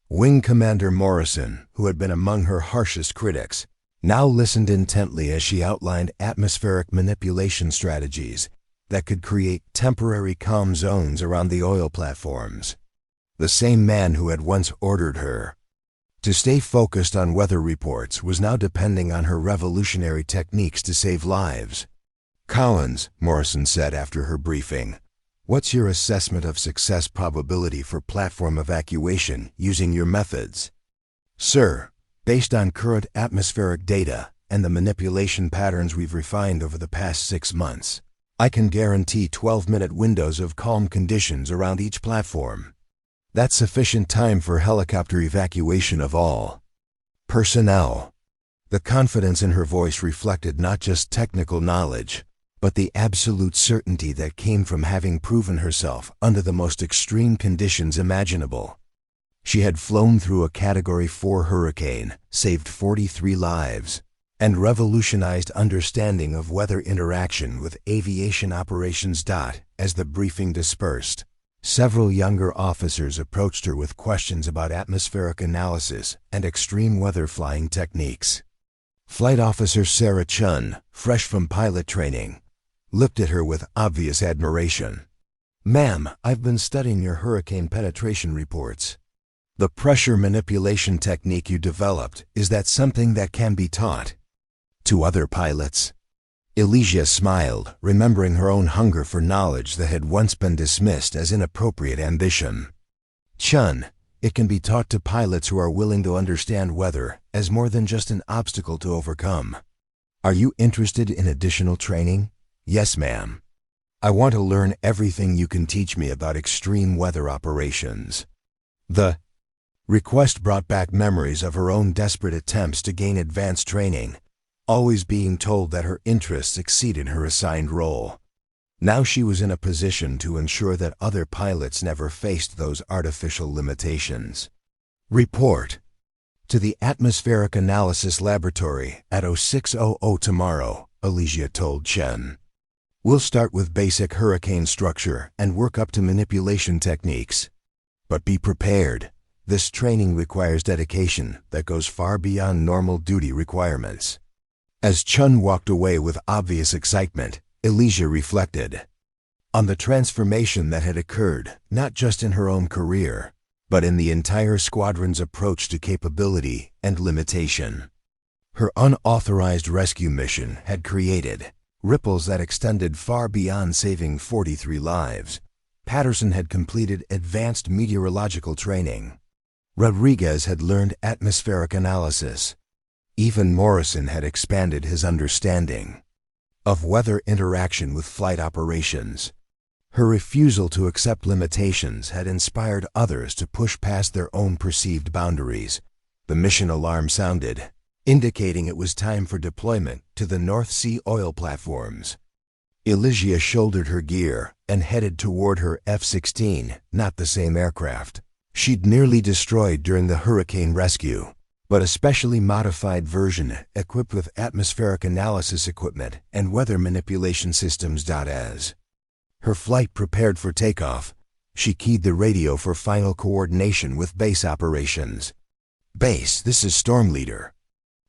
Wing Commander Morrison, who had been among her harshest critics, now listened intently as she outlined atmospheric manipulation strategies that could create temporary calm zones around the oil platforms. The same man who had once ordered her to stay focused on weather reports was now depending on her revolutionary techniques to save lives. "Collins," Morrison said after her briefing, "what's your assessment of success probability for platform evacuation using your methods?" "Sir, based on current atmospheric data and the manipulation patterns we've refined over the past 6 months, I can guarantee 12-minute windows of calm conditions around each platform. That's sufficient time for helicopter evacuation of all personnel." The confidence in her voice reflected not just technical knowledge, but the absolute certainty that came from having proven herself under the most extreme conditions imaginable. She had flown through a Category 4 hurricane, saved 43 lives, and revolutionized understanding of weather interaction with aviation operations. As the briefing dispersed, several younger officers approached her with questions about atmospheric analysis and extreme weather flying techniques. Flight Officer Sarah Chun, fresh from pilot training, looked at her with obvious admiration. "Ma'am, I've been studying your hurricane penetration reports. The pressure manipulation technique you developed, is that something that can be taught to other pilots?" Elysia smiled, remembering her own hunger for knowledge that had once been dismissed as inappropriate ambition. "Chun, it can be taught to pilots who are willing to understand weather as more than just an obstacle to overcome. Are you interested in additional training?" "Yes, ma'am. I want to learn everything you can teach me about extreme weather operations." The request brought back memories of her own desperate attempts to gain advanced training, always being told that her interests exceeded her assigned role. Now she was in a position to ensure that other pilots never faced those artificial limitations. "Report to the Atmospheric Analysis Laboratory at 0600 tomorrow," Elysia told Chen. "We'll start with basic hurricane structure and work up to manipulation techniques. But be prepared. This training requires dedication that goes far beyond normal duty requirements." As Chun walked away with obvious excitement, Elysia reflected on the transformation that had occurred, not just in her own career, but in the entire squadron's approach to capability and limitation. Her unauthorized rescue mission had created ripples that extended far beyond saving 43 lives. Patterson had completed advanced meteorological training. Rodriguez had learned atmospheric analysis. Even Morrison had expanded his understanding of weather interaction with flight operations. Her refusal to accept limitations had inspired others to push past their own perceived boundaries. The mission alarm sounded, indicating it was time for deployment to the North Sea oil platforms. Elysia shouldered her gear and headed toward her F-16, not the same aircraft she'd nearly destroyed during the hurricane rescue, but a specially modified version equipped with atmospheric analysis equipment and weather manipulation systems. As her flight prepared for takeoff, she keyed the radio for final coordination with base operations. "Base, this is Storm Leader.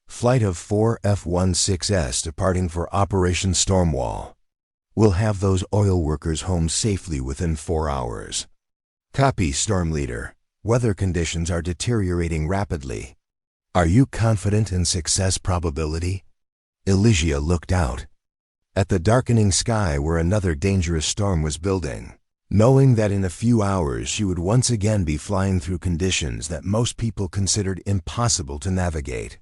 Flight of 4 F-16s departing for Operation Stormwall. We'll have those oil workers home safely within 4 hours." "Copy, Storm Leader. Weather conditions are deteriorating rapidly. Are you confident in success probability? Elysia looked out at the darkening sky where another dangerous storm was building, knowing that in a few hours she would once again be flying through conditions that most people considered impossible to navigate.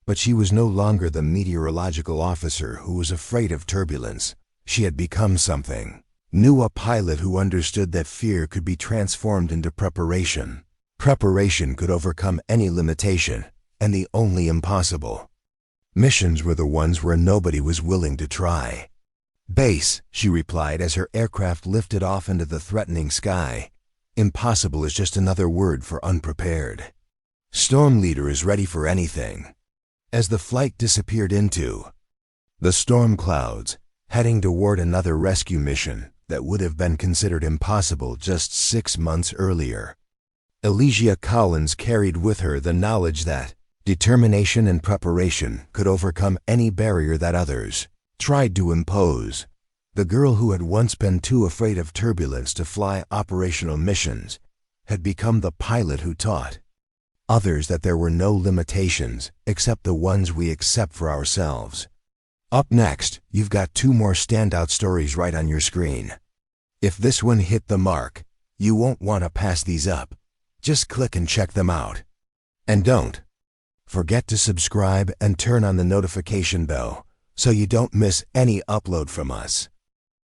But she was no longer the meteorological officer who was afraid of turbulence. She had become something new, a pilot who understood that fear could be transformed into preparation. Preparation could overcome any limitation and the only impossible missions were the ones where nobody was willing to try. Base, she replied as her aircraft lifted off into the threatening sky. Impossible is just another word for unprepared. Storm leader is ready for anything. As the flight disappeared into the storm clouds, heading toward another rescue mission that would have been considered impossible just 6 months earlier, Elysia Collins carried with her the knowledge that determination and preparation could overcome any barrier that others tried to impose. The girl who had once been too afraid of turbulence to fly operational missions had become the pilot who taught others that there were no limitations except the ones we accept for ourselves. Up next, you've got 2 more standout stories right on your screen. If this one hit the mark, you won't want to pass these up. Just click and check them out. And don't forget to subscribe and turn on the notification bell so you don't miss any upload from us.